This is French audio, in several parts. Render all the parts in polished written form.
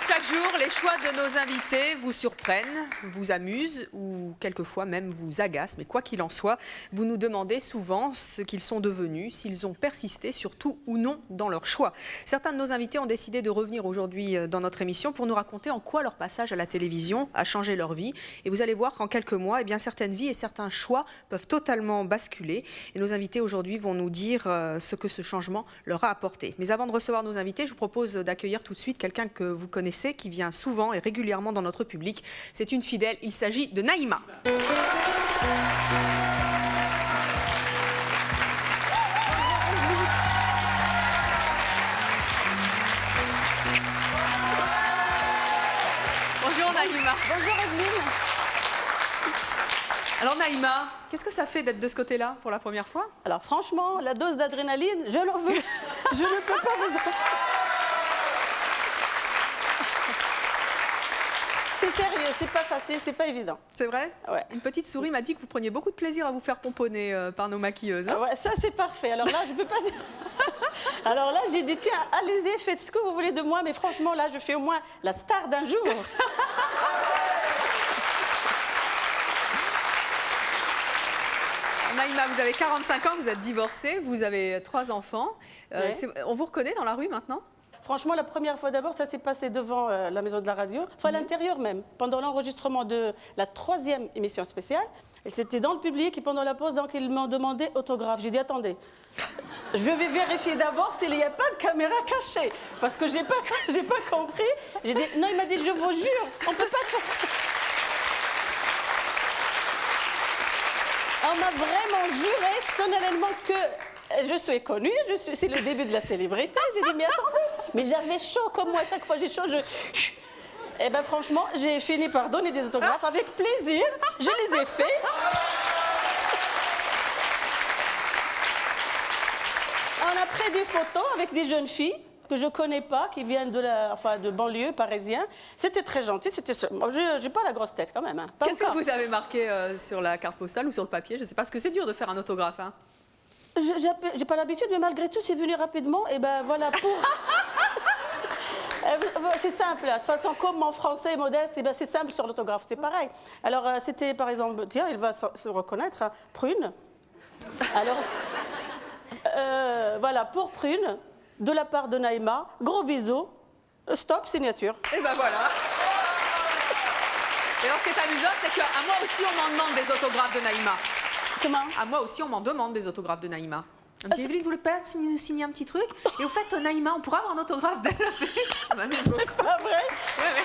Chaque jour, les choix de nos invités vous surprennent, vous amusent ou quelquefois même vous agacent. Mais quoi qu'il en soit, vous nous demandez souvent ce qu'ils sont devenus, s'ils ont persisté surtout ou non dans leur choix. Certains de nos invités ont décidé de revenir aujourd'hui dans notre émission pour nous raconter en quoi leur passage à la télévision a changé leur vie. Et vous allez voir qu'en quelques mois, certaines vies et certains choix peuvent totalement basculer. Et nos invités aujourd'hui vont nous dire ce que ce changement leur a apporté. Mais avant de recevoir nos invités, je vous propose d'accueillir tout de suite quelqu'un que vous connaissez, qui vient souvent et régulièrement dans notre public. C'est une fidèle, il s'agit de Naïma. Bonjour Naïma. Bonjour Evelyne. Alors Naïma, qu'est-ce que ça fait d'être de ce côté-là pour la première fois? Alors franchement, la dose d'adrénaline, je l'en veux. Je ne peux pas vous... C'est sérieux, c'est pas facile, c'est pas évident. C'est vrai? Ouais. Une petite souris m'a dit que vous preniez beaucoup de plaisir à vous faire pomponner par nos maquilleuses. Hein? Ouais, ça c'est parfait. Alors là, je peux pas dire... Alors là, j'ai dit, tiens, allez-y, faites ce que vous voulez de moi, mais franchement, là, je fais au moins la star d'un jour. Naïma, vous avez 45 ans, vous êtes divorcée, vous avez 3 enfants. Ouais. On vous reconnaît dans la rue maintenant? Franchement, la première fois d'abord, ça s'est passé devant la maison de la radio, enfin à l'intérieur même, pendant l'enregistrement de la 3e émission spéciale. Et c'était dans le public et pendant la pause, donc ils m'ont demandé autographe. J'ai dit, attendez, je vais vérifier d'abord s'il n'y a pas de caméra cachée. Parce que j'ai pas compris. J'ai dit, non, il m'a dit, je vous jure, on ne peut pas te faire... On m'a vraiment juré solennellement que je suis connue, c'est le début de la célébrité. J'ai dit, mais attendez, mais j'avais chaud comme moi, chaque fois j'ai chaud, Eh bien franchement, j'ai fini par donner des autographes avec plaisir, je les ai faits. On a pris des photos avec des jeunes filles que je ne connais pas, qui viennent de banlieue parisien. C'était très gentil, moi, je n'ai pas la grosse tête quand même. Hein. Qu'est-ce que vous avez marqué sur la carte postale ou sur le papier? Je ne sais pas, parce que c'est dur de faire un autographe. Hein. J'ai pas l'habitude, mais malgré tout, c'est venu rapidement. Et ben voilà, pour... C'est simple, de toute façon, comme mon français est modeste, ben c'est simple sur l'autographe, c'est pareil. Alors, c'était par exemple, tiens, il va se reconnaître, hein, Prune. Alors, voilà, pour Prune, de la part de Naïma, gros bisous, stop, signature. Et ben voilà. Et alors, ce qui est amusant, c'est qu'à moi aussi, on m'en demande des autographes de Naïma. Comment? À moi aussi, on m'en demande des autographes de Naïma. Un petit Evelyne, vous voulez pas nous signer un petit truc? Et au fait, Naïma, on pourra avoir un autographe d'elle? C'est pas vrai? Ouais.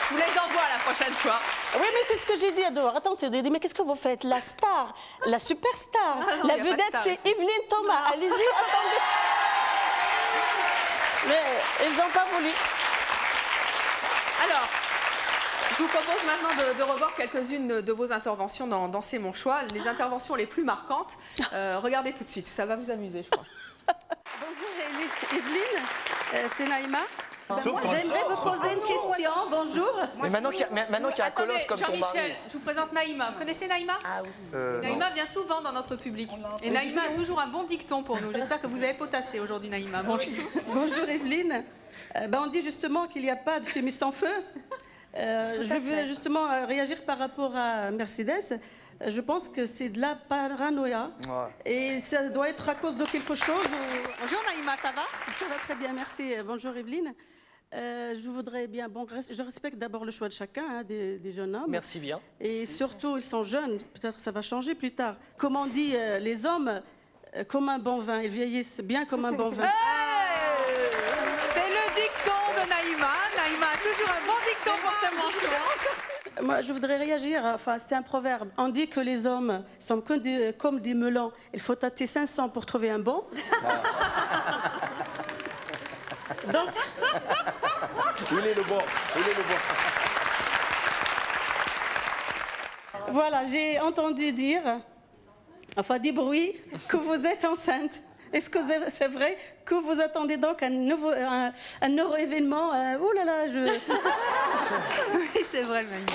Je vous les envoie la prochaine fois. Oui, mais c'est ce que j'ai dit à dehors. Attention, j'ai dit, mais qu'est-ce que vous faites? La star, la superstar, la vedette, c'est Evelyne Thomas. Allez-y, attendez. Mais ils n'ont pas voulu. Alors, je vous propose maintenant de revoir quelques-unes de vos interventions dans C'est mon choix, les interventions les plus marquantes. Regardez tout de suite, ça va vous amuser, je crois. Bonjour Evelyne, c'est Naïma. J'aimerais vous poser une question, bonjour. Mais maintenant qu'il y a un colosse comme ton mari. Jean-Michel, je vous présente Naïma. Vous connaissez Naïma? Ah oui. Naïma vient souvent dans notre public. Et Naïma a toujours un bon dicton pour nous. J'espère que vous avez potassé aujourd'hui, Naïma. Bonjour. Bonjour Evelyne. On dit justement qu'il n'y a pas de fumée sans feu. Je veux justement réagir par rapport à Mercedes. Je pense que c'est de la paranoïa. Ouais. Et ça doit être à cause de quelque chose. Bonjour Naïma, ça va? Ça va très bien, merci. Bonjour Evelyne. Je voudrais bien... je respecte d'abord le choix de chacun, hein, des jeunes hommes. Merci bien. Et surtout, ils sont jeunes. Peut-être que ça va changer plus tard. Comme on dit, les hommes, comme un bon vin. Ils vieillissent bien comme un bon vin. Hey, c'est le dicton de Naïma. Naïma a toujours un bon dicton pour sa manche. Moi, je voudrais réagir. Enfin, c'est un proverbe. On dit que les hommes sont comme des melons. Il faut tâter 500 pour trouver un bon. Donc... Il est le bon. Voilà, j'ai entendu dire, enfin des bruits, que vous êtes enceinte. Est-ce que c'est vrai que vous attendez donc un heureux événement Oh là là, Oui, c'est vrai, Maïma.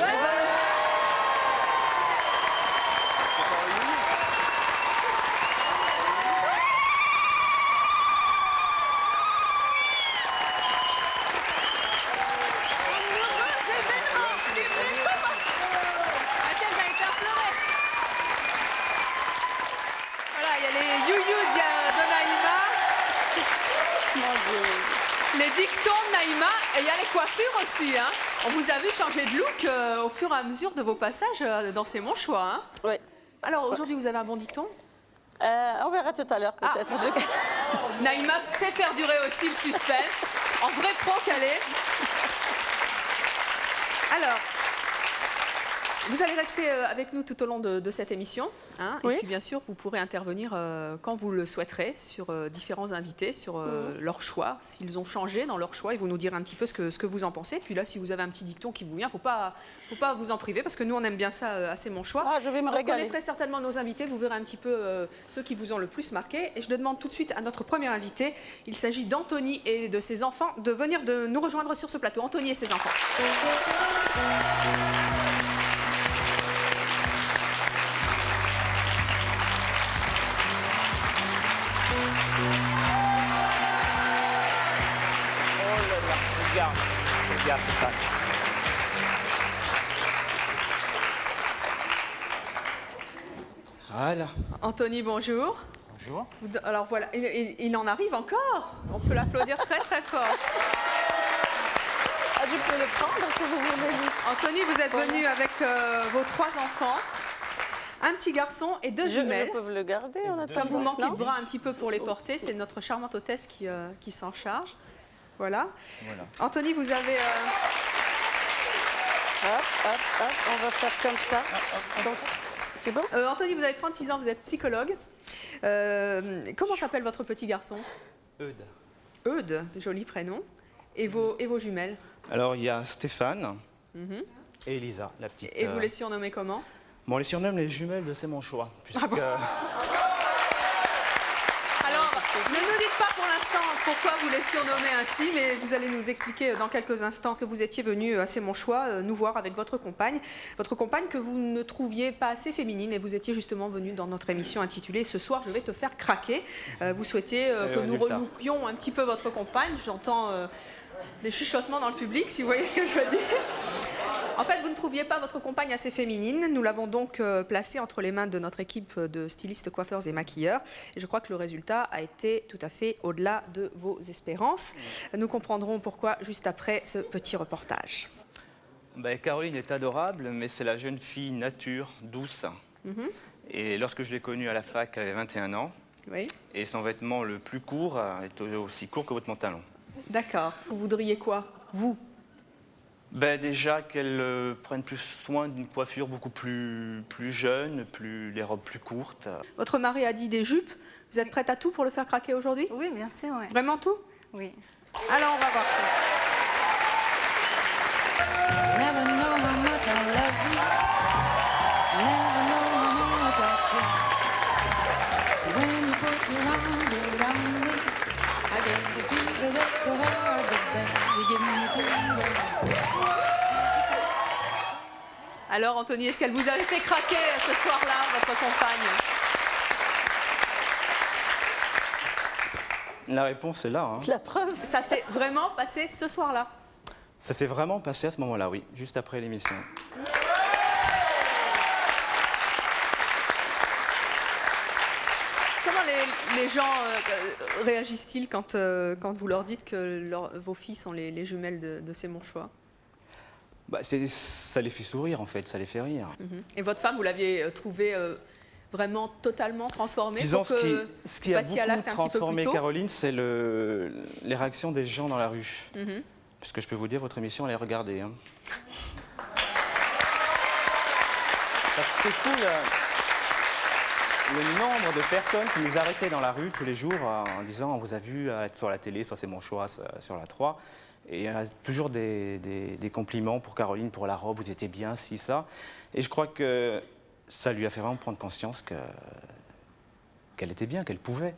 Voilà, il y a les you-you de Naïma, les dictons de Naïma, et il y a les coiffures aussi. Hein. On vous a vu changer de look au fur et à mesure de vos passages dans C'est mon choix. Hein. Oui. Alors aujourd'hui, vous avez un bon dicton? On verra tout à l'heure peut-être. Naïma sait faire durer aussi le suspense, en vrai pro qu'elle est. Alors, vous allez rester avec nous tout au long de cette émission. Hein, Oui. Et puis bien sûr, vous pourrez intervenir quand vous le souhaiterez sur différents invités, sur leur choix, s'ils ont changé dans leur choix, et vous nous direz un petit peu ce que vous en pensez. Puis là, si vous avez un petit dicton qui vous vient, faut pas vous en priver, parce que nous, on aime bien ça à C'est mon choix. Ah, je vais me Vous régaler. reconnaîtrez certainement nos invités, vous verrez un petit peu ceux qui vous ont le plus marqué. Et je demande tout de suite à notre premier invité, il s'agit d'Anthony et de ses enfants, de venir nous rejoindre sur ce plateau. Anthony et ses enfants. Oh là là, regarde ça. Voilà. Anthony, bonjour. Bonjour. Alors voilà, il en arrive encore. On peut l'applaudir très très fort. Ah, je peux le prendre si vous voulez. Anthony, vous êtes venu avec vos 3 enfants, un petit garçon et 2 jumelles. Je peux le garder en attendant. Comme vous manquez Non de bras un petit peu pour les porter, c'est notre charmante hôtesse qui s'en charge. Voilà. Anthony, vous avez... Hop, on va faire comme ça. C'est bon? Anthony, vous avez 36 ans, vous êtes psychologue. Comment s'appelle votre petit garçon? Eudes. Eudes, joli prénom. Et vos jumelles? Alors, il y a Stéphane et Elisa, la petite. Et vous les surnommez comment? Bon, on les surnomme les jumelles de C'est mon choix. Puisque... Alors, ne nous dites pas pour l'instant pourquoi vous les surnommez ainsi, mais vous allez nous expliquer dans quelques instants que vous étiez venu à C'est mon choix nous voir avec votre compagne que vous ne trouviez pas assez féminine, et vous étiez justement venu dans notre émission intitulée Ce soir je vais te faire craquer. Vous souhaitiez que nous résultat. relookions un petit peu votre compagne. J'entends des chuchotements dans le public, si vous voyez ce que je veux dire. En fait, vous ne trouviez pas votre compagne assez féminine. Nous l'avons donc placée entre les mains de notre équipe de stylistes, coiffeurs et maquilleurs. Et je crois que le résultat a été tout à fait au-delà de vos espérances. Nous comprendrons pourquoi juste après ce petit reportage. Ben, Caroline est adorable, mais c'est la jeune fille nature, douce. Et lorsque je l'ai connue à la fac, elle avait 21 ans. Oui. Et son vêtement le plus court est aussi court que votre pantalon. D'accord. Vous voudriez quoi, vous? Ben, déjà qu'elle prenne plus soin d'une coiffure beaucoup plus jeune, les robes plus courtes. Votre mari a dit des jupes. Vous êtes prête à tout pour le faire craquer aujourd'hui? Oui, bien sûr, ouais. Vraiment tout? Oui. Alors, on va voir ça. Never know how much I love you. Never know how much I care. When you put your arms around me, I get a fever that's so hard to bear. You give me fever. Alors, Anthony, est-ce qu'elle vous avait fait craquer ce soir-là, votre compagne? La réponse est là. Hein. La preuve. Ça s'est vraiment passé ce soir-là? Ça s'est vraiment passé à ce moment-là, oui, juste après l'émission. Comment les gens réagissent-ils quand vous leur dites que vos filles sont les jumelles de C'est mon choix? Bah, ça les fait sourire, en fait, ça les fait rire. Et votre femme, vous l'aviez trouvée vraiment totalement transformée? Disons, pour que ce qui a passiez à beaucoup l'acte un petit peu transformé plus tôt? Caroline, c'est les réactions des gens dans la rue. Parce que je peux vous dire, votre émission, elle est regardée. Hein. Parce que c'est fou, le nombre de personnes qui nous arrêtaient dans la rue tous les jours en disant « On vous a vu sur la télé, soit C'est mon choix, sur la 3 ». Et il y a toujours des compliments pour Caroline, pour la robe, vous étiez bien, ci, ça. Et je crois que ça lui a fait vraiment prendre conscience qu'elle était bien, qu'elle pouvait.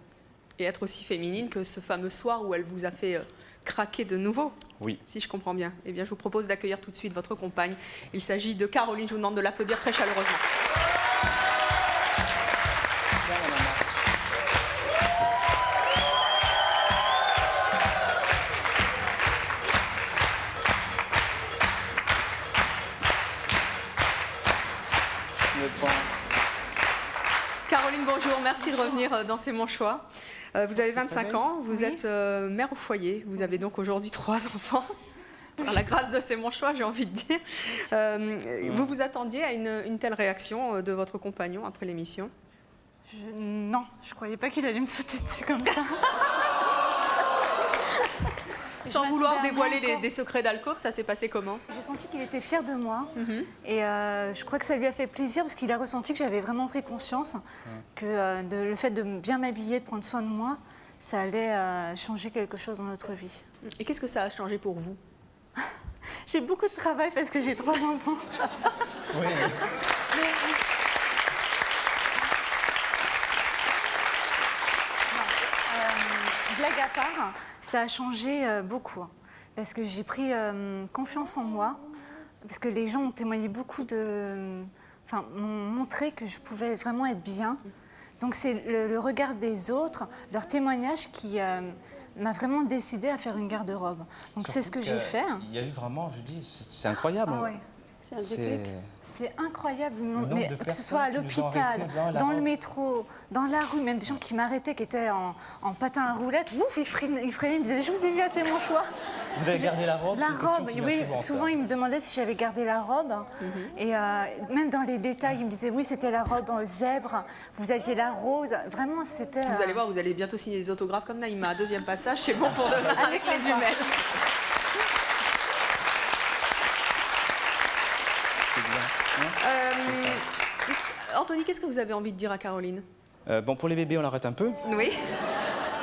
Et être aussi féminine que ce fameux soir où elle vous a fait craquer de nouveau. Oui. Si je comprends bien. Eh bien, je vous propose d'accueillir tout de suite votre compagne. Il s'agit de Caroline. Je vous demande de l'applaudir très chaleureusement. Caroline, bonjour. Merci de revenir dans C'est mon choix. Vous avez 25 ans, vous êtes mère au foyer. Vous avez donc aujourd'hui 3 enfants. Par la grâce de C'est mon choix, j'ai envie de dire. Vous vous attendiez à une telle réaction de votre compagnon après l'émission? Non, je croyais pas qu'il allait me sauter dessus comme ça. Sans vouloir dévoiler encore. des secrets d'alcôve, ça s'est passé comment? J'ai senti qu'il était fier de moi et je crois que ça lui a fait plaisir parce qu'il a ressenti que j'avais vraiment pris conscience que le fait de bien m'habiller, de prendre soin de moi, ça allait changer quelque chose dans notre vie. Et qu'est-ce que ça a changé pour vous? J'ai beaucoup de travail parce que j'ai 3 enfants. Oui. Blague à part, ça a changé beaucoup parce que j'ai pris confiance en moi, parce que les gens ont témoigné beaucoup m'ont montré que je pouvais vraiment être bien. Donc c'est le regard des autres, leur témoignage qui m'a vraiment décidé à faire une garde-robe. Donc c'est ce que j'ai fait. Il y a eu vraiment, je dis, c'est incroyable. Ah ouais. C'est incroyable, mais que ce soit à l'hôpital, dans le métro, dans la rue, même des gens qui m'arrêtaient, qui étaient en patin à roulettes, bouf, ils freinaient, ils me disaient « Je vous ai vu, c'est mon choix ». Vous avez gardé la robe? La robe, oui, souvent ils me demandaient si j'avais gardé la robe. Et même dans les détails, ils me disaient « Oui, c'était la robe en zèbre, vous aviez la rose ». Vraiment, c'était... Vous allez voir, vous allez bientôt signer des autographes comme Naïma. Deuxième passage, c'est bon pour avec les jumelles. Anthony, qu'est-ce que vous avez envie de dire à Caroline? Bon, pour les bébés, on l'arrête un peu. Oui.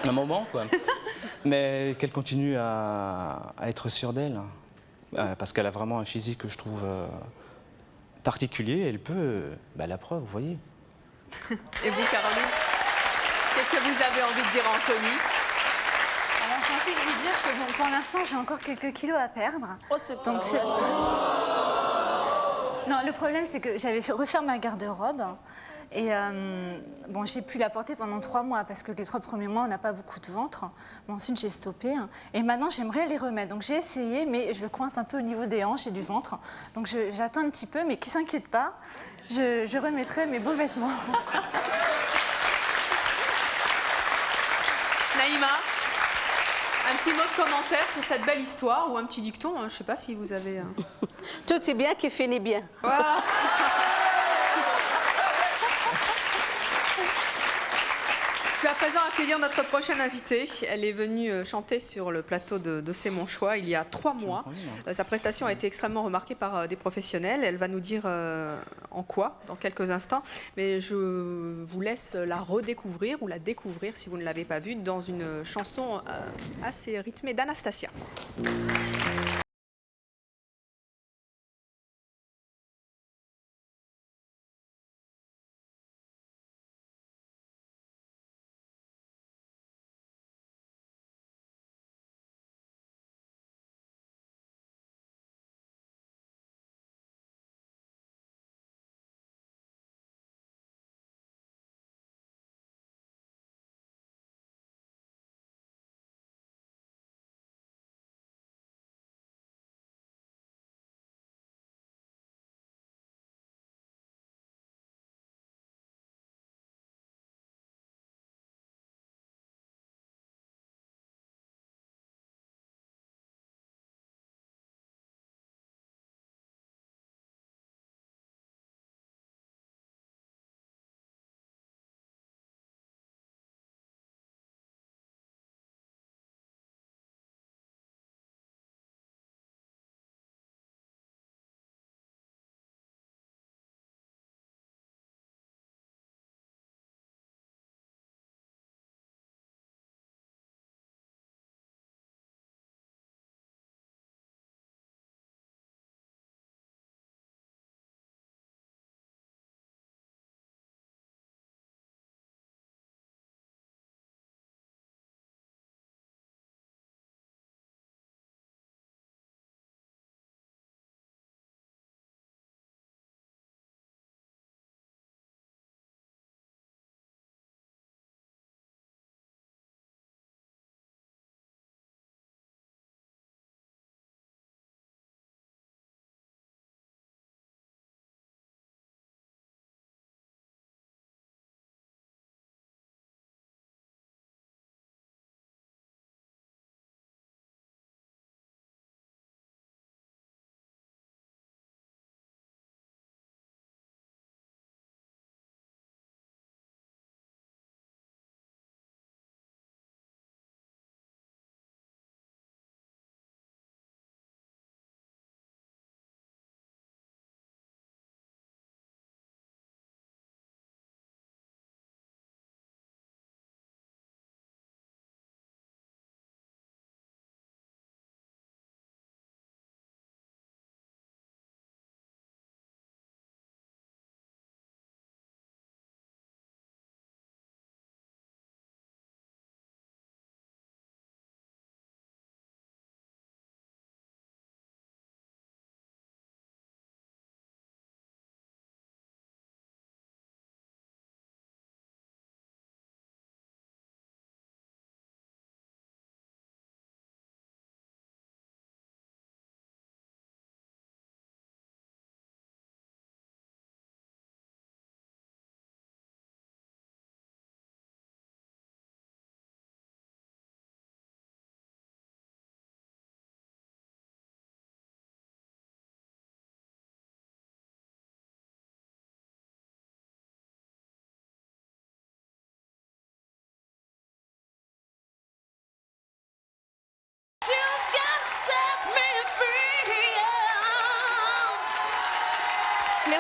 Un moment, quoi. Mais qu'elle continue à être sûre d'elle. Parce qu'elle a vraiment un physique que je trouve particulier. Elle peut... la preuve, vous voyez. Et vous, Caroline, qu'est-ce que vous avez envie de dire à Anthony? Alors j'ai envie de vous dire que bon, pour l'instant, j'ai encore quelques kilos à perdre. Oh, c'est pas Donc, vrai. Non, le problème, c'est que j'avais fait refaire ma garde-robe. Et bon, j'ai pu la porter pendant 3 mois parce que les 3 premiers mois, on n'a pas beaucoup de ventre. Bon, ensuite, j'ai stoppé. Et maintenant, j'aimerais les remettre. Donc, j'ai essayé, mais je coince un peu au niveau des hanches et du ventre. Donc, j'attends un petit peu, mais qui ne s'inquiète pas, je remettrai mes beaux vêtements. Naïma, un petit mot de commentaire sur cette belle histoire ou un petit dicton, hein, je ne sais pas si vous avez... Tout est bien qui finit bien. Voilà. Je vais à présent accueillir notre prochaine invitée. Elle est venue chanter sur le plateau de C'est mon choix il y a 3 mois. Sa prestation a été extrêmement remarquée par des professionnels. Elle va nous dire en quoi dans quelques instants. Mais je vous laisse la redécouvrir ou la découvrir si vous ne l'avez pas vue dans une chanson assez rythmée d'Anastasia.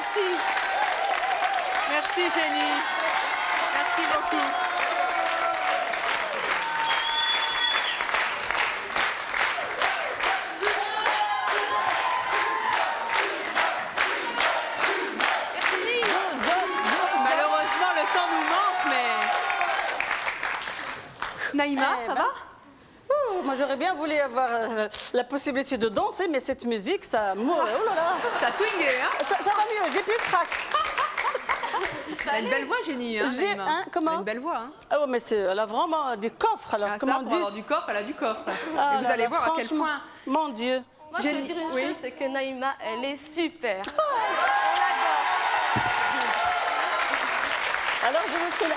Merci. Merci Jenny. Merci beaucoup. Malheureusement, le temps nous manque, mais... Naïma, ça va? Moi, j'aurais bien voulu avoir la possibilité de danser, mais cette musique, ça... Oh là là. Ça a swingé, hein? Ça va mieux, j'ai plus de crack. Elle a une belle voix, Jenny. Hein, J'ai Naïma. un... Comment? Elle a une belle voix. Hein. Ah ouais, mais elle a vraiment du coffre, alors. Ah, Comment ça, on pour dit? avoir du coffre, elle a du coffre. Ah Et vous là allez là, voir à quel franchement, point... Mon Dieu. Moi, je veux dire une chose, c'est que Naïma, elle est super. Alors, je vous fais la...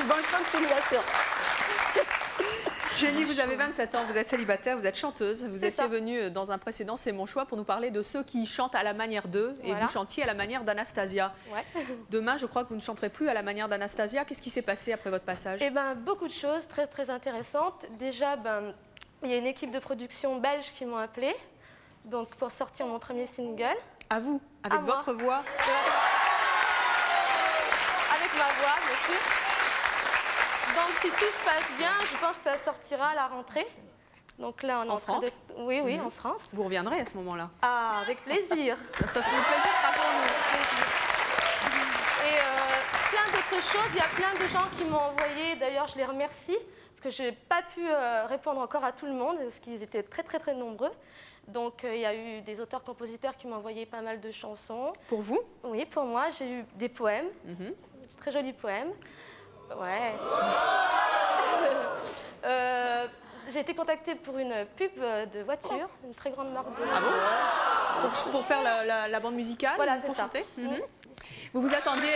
une bonne continuation. Jenny, vous avez 27 ans, vous êtes célibataire, vous êtes chanteuse. Vous C'est étiez ça. venue dans un précédent C'est mon choix pour nous parler de ceux qui chantent à la manière d'eux. Et Voilà. vous chantiez à la manière d'Anastasia. Ouais. Demain, je crois que vous ne chanterez plus à la manière d'Anastasia. Qu'est-ce qui s'est passé après votre passage? Eh ben, beaucoup de choses très très intéressantes. Déjà, il y a une équipe de production belge qui m'ont appelée donc pour sortir mon premier single. À vous, avec À moi. votre voix. Avec ma voix, bien sûr. Donc, si tout se passe bien, je pense que ça sortira à la rentrée. Donc là, on est En en train de... France? Oui, oui, en France. Vous reviendrez à ce moment-là. Ah, avec plaisir. Ça, c'est le plaisir sera pour nous. Et plein d'autres choses. Il y a plein de gens qui m'ont envoyé, d'ailleurs, je les remercie, parce que je n'ai pas pu répondre encore à tout le monde, parce qu'ils étaient très, très, très nombreux. Donc, il y a eu des auteurs-compositeurs qui m'ont envoyé pas mal de chansons. Pour vous? Oui, pour moi, j'ai eu des poèmes, très jolis poèmes. Ouais. J'ai été contactée pour une pub de voiture, une très grande marque de... Ah bon? Pour faire la bande musicale? Voilà, pour c'est ça. chanter? Vous vous attendiez,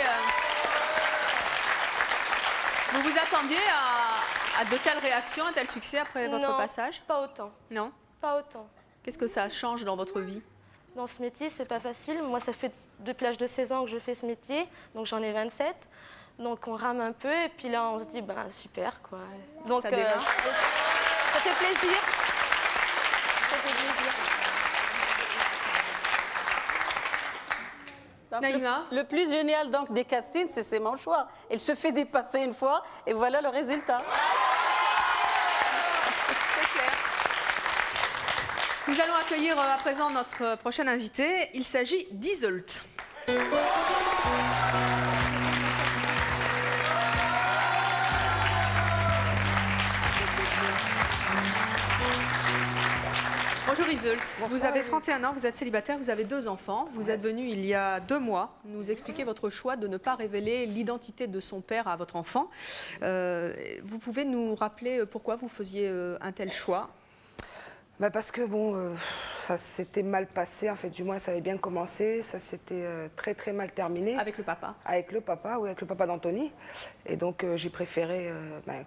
à de telles réactions, un tel succès après votre Non, passage? pas autant. Non? Pas autant. Qu'est-ce que ça change dans votre vie? Dans ce métier, c'est pas facile. Moi, ça fait depuis l'âge de 16 ans que je fais ce métier, donc j'en ai 27. Donc on rame un peu et puis là on se dit super quoi. Donc Ça démarre. ça fait plaisir. Ça fait plaisir. Donc, Naïma? le plus génial donc des castings, c'est mon choix. Il se fait dépasser une fois et voilà le résultat. C'est clair. Nous allons accueillir à présent notre prochain invité. Il s'agit d'Iseult. Bonjour Iseult, vous avez 31 ans, vous êtes célibataire, vous avez 2 enfants. Vous êtes venu il y a 2 mois nous expliquer votre choix de ne pas révéler l'identité de son père à votre enfant. Vous pouvez nous rappeler pourquoi vous faisiez un tel choix? Parce que bon, ça s'était mal passé, en fait, du moins ça avait bien commencé, ça s'était très très mal terminé. Avec le papa? Avec le papa, oui, avec le papa d'Anthony. Et donc j'ai préféré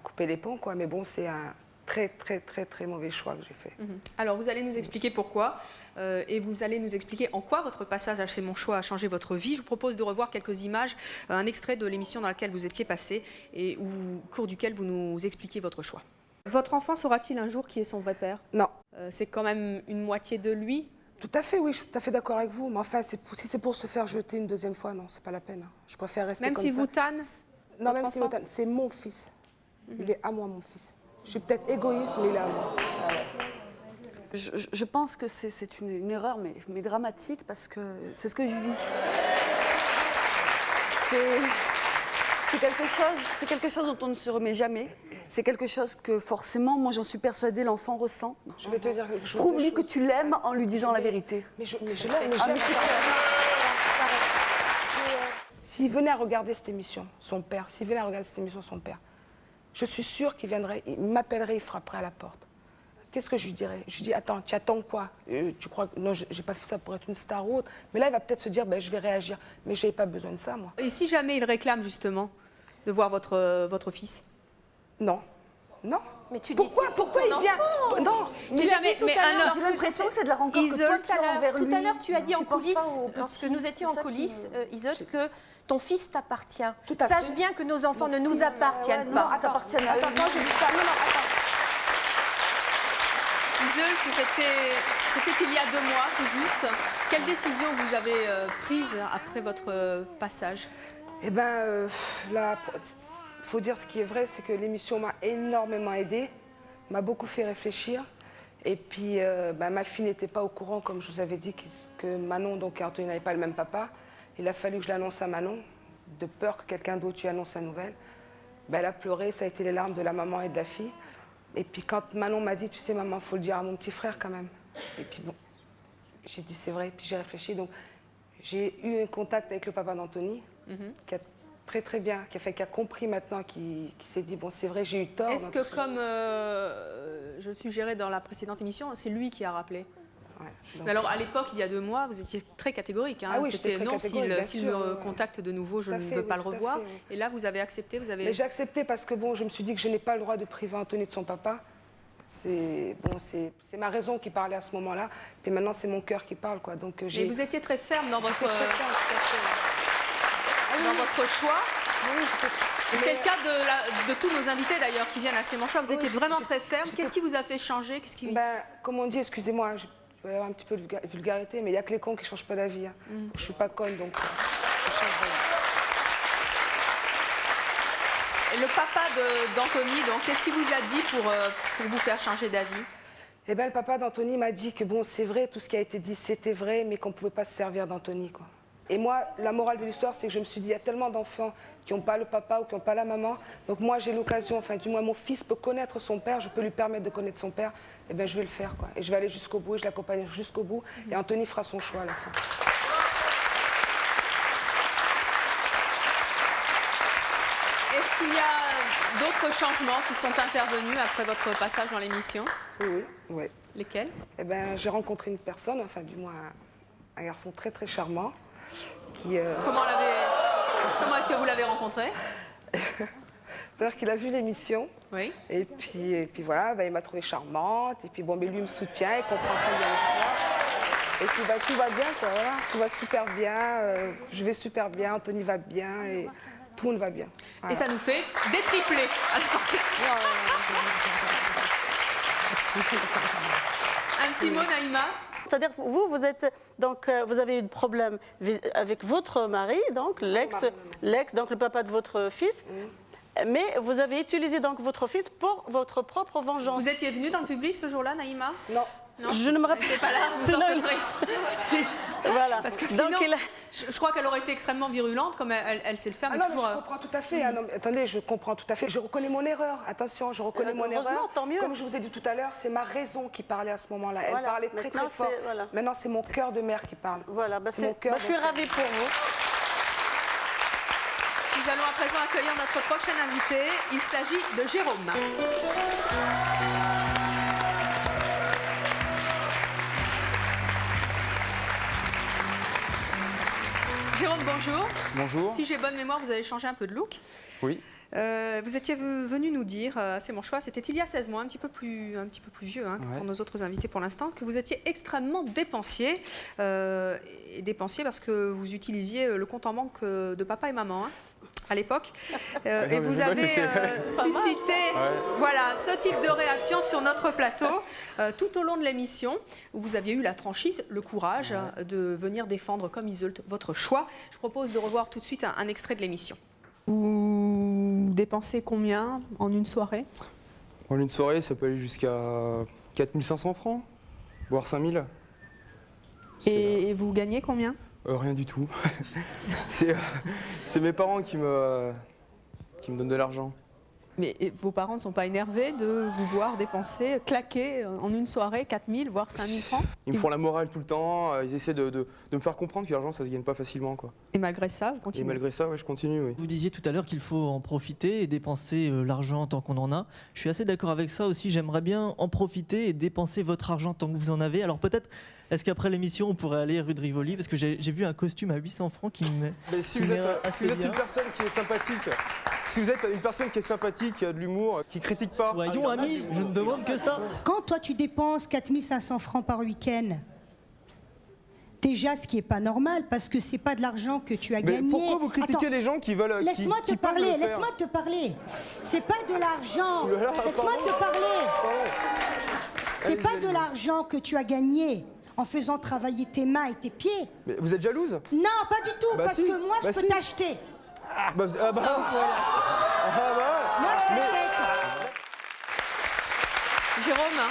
couper les ponts, quoi. Mais bon, c'est un très très très très mauvais choix que j'ai fait. Alors vous allez nous expliquer pourquoi et vous allez nous expliquer en quoi votre passage à C'est mon choix a changé votre vie. Je vous propose de revoir quelques images, un extrait de l'émission dans laquelle vous étiez passé et au cours duquel vous nous expliquiez votre choix. Votre enfant saura-t-il un jour qui est son vrai père? Non. C'est quand même une moitié de lui. Tout à fait, oui, je suis tout à fait d'accord avec vous. Mais enfin, si c'est pour se faire jeter une deuxième fois, non, c'est pas la peine. Je préfère rester Même comme si ça. vous tanne Non, votre même si vous enfant tanne, c'est mon fils. Il est à moi, mon fils. Je suis peut-être égoïste, mais il est à moi. Je pense que c'est une erreur, mais dramatique, parce que c'est ce que je vis. C'est quelque chose dont on ne se remet jamais. C'est quelque chose que forcément, moi j'en suis persuadée, l'enfant ressent. Je vais te dire quelque chose. Prouve-lui que tu l'aimes en lui disant la vérité. Mais je l'aime, mais Ah, j'aime mais c'est pas. S'il venait à regarder cette émission, son père, je suis sûre qu'il viendrait, il m'appellerait, il frapperait à la porte. Qu'est-ce que je lui dirais? Je lui dis, attends, tu attends quoi? Tu crois que non, j'ai pas fait ça pour être une star ou autre. Mais là, il va peut-être se dire, je vais réagir. Mais je n'ai pas besoin de ça, moi. Et si jamais il réclame justement de voir votre fils? Non. Non. Mais tu dis Pourquoi? c'est Pourquoi ton il vient? enfant. Non. Si jamais, mais un homme, J'ai l'impression que c'est de la rancœur que Iseult, toi tu as envers lui. Tout à l'heure, tu as dit en Tu penses coulisses, pas au lorsque petit, nous étions c'est en ça qui coulisses, me- Iseult, que ton fils t'appartient. Tout à Sache fait. bien que nos enfants ne nous appartiennent Non, pas. ça appartient à lui. Attends, je dis ça. Non, attends. Iseult, c'était il y a 2 mois tout juste. Quelle décision vous avez prise après votre passage? Eh bien, là, il faut dire ce qui est vrai, c'est que l'émission m'a énormément aidée, m'a beaucoup fait réfléchir. Et puis, ma fille n'était pas au courant, comme je vous avais dit, que Manon et Anthony n'avaient pas le même papa. Il a fallu que je l'annonce à Manon, de peur que quelqu'un d'autre lui annonce la nouvelle. Elle a pleuré, ça a été les larmes de la maman et de la fille. Et puis quand Manon m'a dit, tu sais maman, il faut le dire à mon petit frère quand même. Et puis bon, j'ai dit c'est vrai, puis j'ai réfléchi. Donc j'ai eu un contact avec le papa d'Anthony, qui a très bien, qui a compris maintenant, qui s'est dit, bon c'est vrai, j'ai eu tort. Est-ce que comme je suggérais dans la précédente émission, c'est lui qui a rappelé? Donc, mais alors, à l'époque, il y a 2 mois, vous étiez très catégorique. Hein. Ah oui, c'était j'étais très non, catégorique, s'il bien sûr, me contacte de nouveau, je tout à ne fait, veux pas oui, le tout à revoir. fait, oui. Et là, vous avez accepté, Mais j'ai accepté parce que bon, je me suis dit que je n'ai pas le droit de priver Anthony de son papa. C'est ma raison qui parlait à ce moment-là. Puis maintenant, c'est mon cœur qui parle, quoi. Donc Et vous étiez très ferme dans votre, J'étais très ferme, tout à fait. dans votre choix. Oui, j'étais- Et c'est le cas de tous nos invités d'ailleurs qui viennent à ces manchots. Vous Oui, étiez vraiment j'étais- très ferme. Qu'est-ce qui vous a fait changer? Qu'est-ce qui... Comme on dit, excusez-moi, je vais avoir un petit peu de vulgarité, mais il n'y a que les cons qui ne changent pas d'avis. Hein. Je ne suis pas conne, donc je change d'avis. Et le papa d'Anthony, donc, qu'est-ce qu'il vous a dit pour vous faire changer d'avis? Eh bien, le papa d'Anthony m'a dit que bon, c'est vrai, tout ce qui a été dit, c'était vrai, mais qu'on ne pouvait pas se servir d'Anthony, quoi. Et moi, la morale de l'histoire, c'est que je me suis dit, il y a tellement d'enfants qui n'ont pas le papa ou qui n'ont pas la maman. Donc moi, j'ai l'occasion, enfin du moins mon fils peut connaître son père, je peux lui permettre de connaître son père. Eh bien, je vais le faire, quoi. Et je vais aller jusqu'au bout, et je l'accompagne jusqu'au bout. Et Anthony fera son choix à la fin. Est-ce qu'il y a d'autres changements qui sont intervenus après votre passage dans l'émission? Oui. Lesquels? Eh bien, j'ai rencontré une personne, enfin du moins un garçon très très charmant, qui... Comment est-ce que vous l'avez rencontré? C'est-à-dire qu'il a vu l'émission, oui. et puis voilà, il m'a trouvée charmante, et puis bon, mais lui il me soutient, il comprend très bien l'histoire. Et puis tout va bien, quoi, voilà, tout va super bien, je vais super bien, Anthony va bien, et tout le monde va bien. Voilà. Et ça nous fait des triplés à la sortie. Un petit mot, Naïma? C'est-à-dire, vous êtes donc, vous avez eu de problème avec votre mari, donc l'ex, donc le papa de votre fils. Mais vous avez utilisé donc votre fils pour votre propre vengeance. Vous étiez venue dans le public ce jour-là, Naïma? Non. Non, je ne me rappelle pas là. Vous en serez... Voilà. Parce que donc, sinon, je crois qu'elle aurait été extrêmement virulente, comme elle sait le faire. Ah non, mais je comprends tout à fait. Ah non, attendez, je comprends tout à fait. Je reconnais mon erreur. Attention, je reconnais mon erreur. Tant mieux. Comme je vous ai dit tout à l'heure, c'est ma raison qui parlait à ce moment-là. Elle parlait très très fort. Voilà. Maintenant, c'est mon cœur de mère qui parle. Voilà, c'est mon cœur. Je suis ravie pour vous. Nous allons à présent accueillir notre prochain invité. Il s'agit de Jérôme. Jérôme, bonjour. Bonjour. Si j'ai bonne mémoire, vous avez changé un peu de look. Oui. Vous étiez venu nous dire, c'est mon choix, c'était il y a 16 mois, un petit peu plus vieux hein, que pour nos autres invités pour l'instant, que vous étiez extrêmement dépensier. Et dépensier parce que vous utilisiez le compte en banque de papa et maman. Hein, à l'époque, et vous avez suscité voilà, ce type de réaction sur notre plateau tout au long de l'émission, où vous aviez eu la franchise, le courage de venir défendre comme Iseult votre choix. Je propose de revoir tout de suite un extrait de l'émission. Vous dépensez combien en une soirée? En une soirée, ça peut aller jusqu'à 4 500 francs, voire 5 000. Et vous gagnez combien? Rien du tout. C'est mes parents qui me donnent de l'argent. Mais vos parents ne sont pas énervés de vous voir dépenser, claquer en une soirée 4 000 voire 5 000 francs? Ils me font la morale tout le temps, ils essaient de me faire comprendre que l'argent ça se gagne pas facilement, quoi. Et malgré ça, vous continuez? Et malgré ça, ouais, je continue, oui. Vous disiez tout à l'heure qu'il faut en profiter et dépenser l'argent tant qu'on en a. Je suis assez d'accord avec ça aussi, j'aimerais bien en profiter et dépenser votre argent tant que vous en avez. Alors peut-être, est-ce qu'après l'émission on pourrait aller rue de Rivoli? Parce que j'ai vu un costume à 800 francs qui me met. Mais si vous êtes une personne qui est sympathique, si vous êtes une personne qui est sympathique, qui a de l'humour, qui critique pas. Soyons amis, je ne demande que ça. Quand toi tu dépenses 4 500 francs par week-end, déjà ce qui n'est pas normal parce que c'est pas de l'argent que tu as Mais gagné. pourquoi vous critiquez les gens qui veulent Laisse-moi te parler, laisse-moi te parler. C'est pas de l'argent. Laisse-moi te parler. C'est pas de l'argent que tu as gagné en faisant travailler tes mains et tes pieds. Mais vous êtes jalouse? Non, pas du tout, Bah parce si, que moi, je bah peux si. t'acheter. Moi, je t'achète. Jérôme,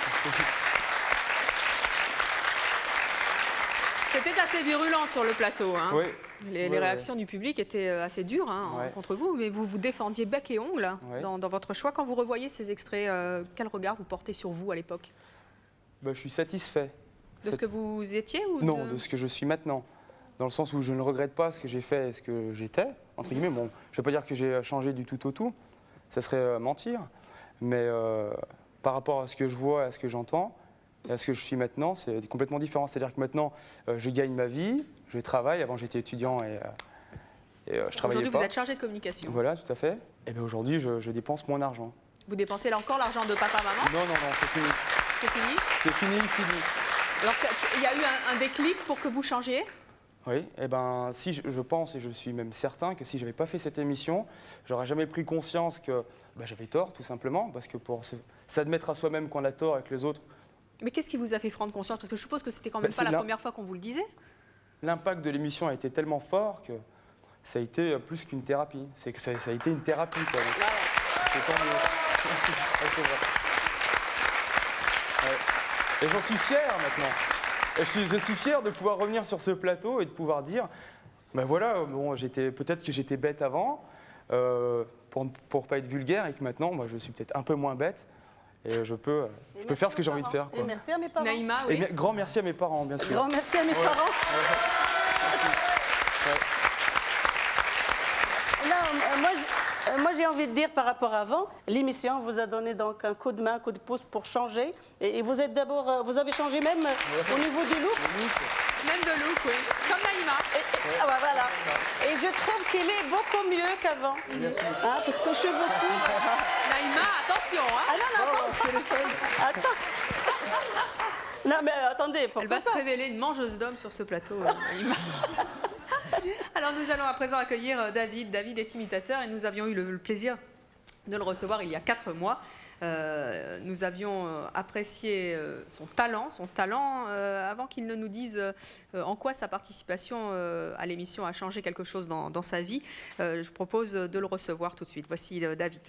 c'était assez virulent sur le plateau. Hein. Oui. Les réactions du public étaient assez dures contre vous, mais vous vous défendiez bec et ongles dans votre choix. Quand vous revoyez ces extraits, quel regard vous portez sur vous à l'époque? Je suis satisfait. De ce que vous étiez ou Non, de ce que je suis maintenant. Dans le sens où je ne regrette pas ce que j'ai fait et ce que j'étais, entre guillemets. Bon, je ne vais pas dire que j'ai changé du tout au tout, ça serait mentir. Mais par rapport à ce que je vois, à ce que j'entends, et à ce que je suis maintenant, c'est complètement différent. C'est-à-dire que maintenant, je gagne ma vie, je travaille. Avant, j'étais étudiant et je travaillais pas. Aujourd'hui, vous êtes chargé de communication. Voilà, tout à fait. Et bien aujourd'hui, je dépense moins d'argent. Vous dépensez là encore l'argent de papa-maman? Non, c'est fini. C'est fini? C'est fini. Alors, il y a eu un déclic pour que vous changiez? Oui, et si je pense, et je suis même certain, que si je n'avais pas fait cette émission, j'aurais jamais pris conscience que j'avais tort, tout simplement, parce que pour s'admettre à soi-même qu'on a tort avec les autres. Mais qu'est-ce qui vous a fait prendre conscience? Parce que je suppose que c'était quand même pas la première fois qu'on vous le disait. L'impact de l'émission a été tellement fort que ça a été plus qu'une thérapie. C'est que ça a été une thérapie, quoi. C'est tant mieux. Et j'en suis fier maintenant. Et je suis fier de pouvoir revenir sur ce plateau et de pouvoir dire, voilà, bon, peut-être que j'étais bête avant, pour pas être vulgaire, et que maintenant, moi, je suis peut-être un peu moins bête. Et je peux faire ce que j'ai envie de faire. Et merci à mes parents. Naïma, oui. Et grand merci à mes parents, bien sûr. Grand merci à mes parents. Moi, j'ai envie de dire par rapport à avant, l'émission vous a donné donc un coup de main, un coup de pouce pour changer. Et vous êtes d'abord, vous avez changé même au niveau du look. Même de look, oui. Comme Naïma. Voilà. Et je trouve qu'il est beaucoup mieux qu'avant. Parce que cheveux courts. Naïma, attention. Ah non, attends. Non, mais attendez, pourquoi Elle va se révéler une mangeuse d'hommes sur ce plateau, Naïma. Alors nous allons à présent accueillir David. David est imitateur et nous avions eu le plaisir de le recevoir il y a 4 mois. Nous avions apprécié son talent avant qu'il ne nous dise en quoi sa participation à l'émission a changé quelque chose dans sa vie. Je propose de le recevoir tout de suite. Voici David.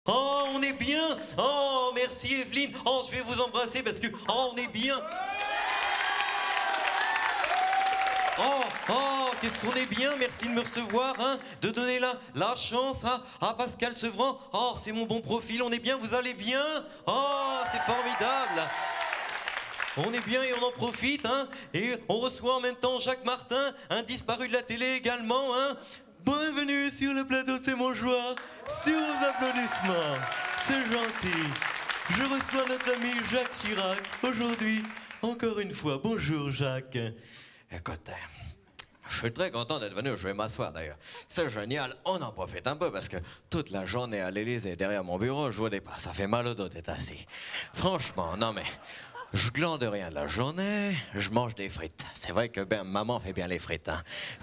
Oh, on est bien. Oh, merci Evelyne. Oh, je vais vous embrasser parce que... Oh, on est bien. Oh, qu'est-ce qu'on est bien. Merci de me recevoir, de donner la chance à Pascal Sevran. Oh, c'est mon bon profil. On est bien, vous allez bien. Oh, c'est formidable. On est bien et on en profite, Et on reçoit en même temps Jacques Martin, un disparu de la télé également, Bienvenue sur le plateau de C'est mon choix, sur vos applaudissements, c'est gentil. Je reçois notre ami Jacques Chirac, aujourd'hui, encore une fois. Bonjour Jacques. Écoute, je suis très content d'être venu, je vais m'asseoir d'ailleurs. C'est génial, on en profite un peu parce que toute la journée à l'Élysée, derrière mon bureau, je vois des pas, ça fait mal au dos d'être assis. Franchement, non mais... Je glande rien de la journée, je mange des frites. C'est vrai que maman fait bien les frites.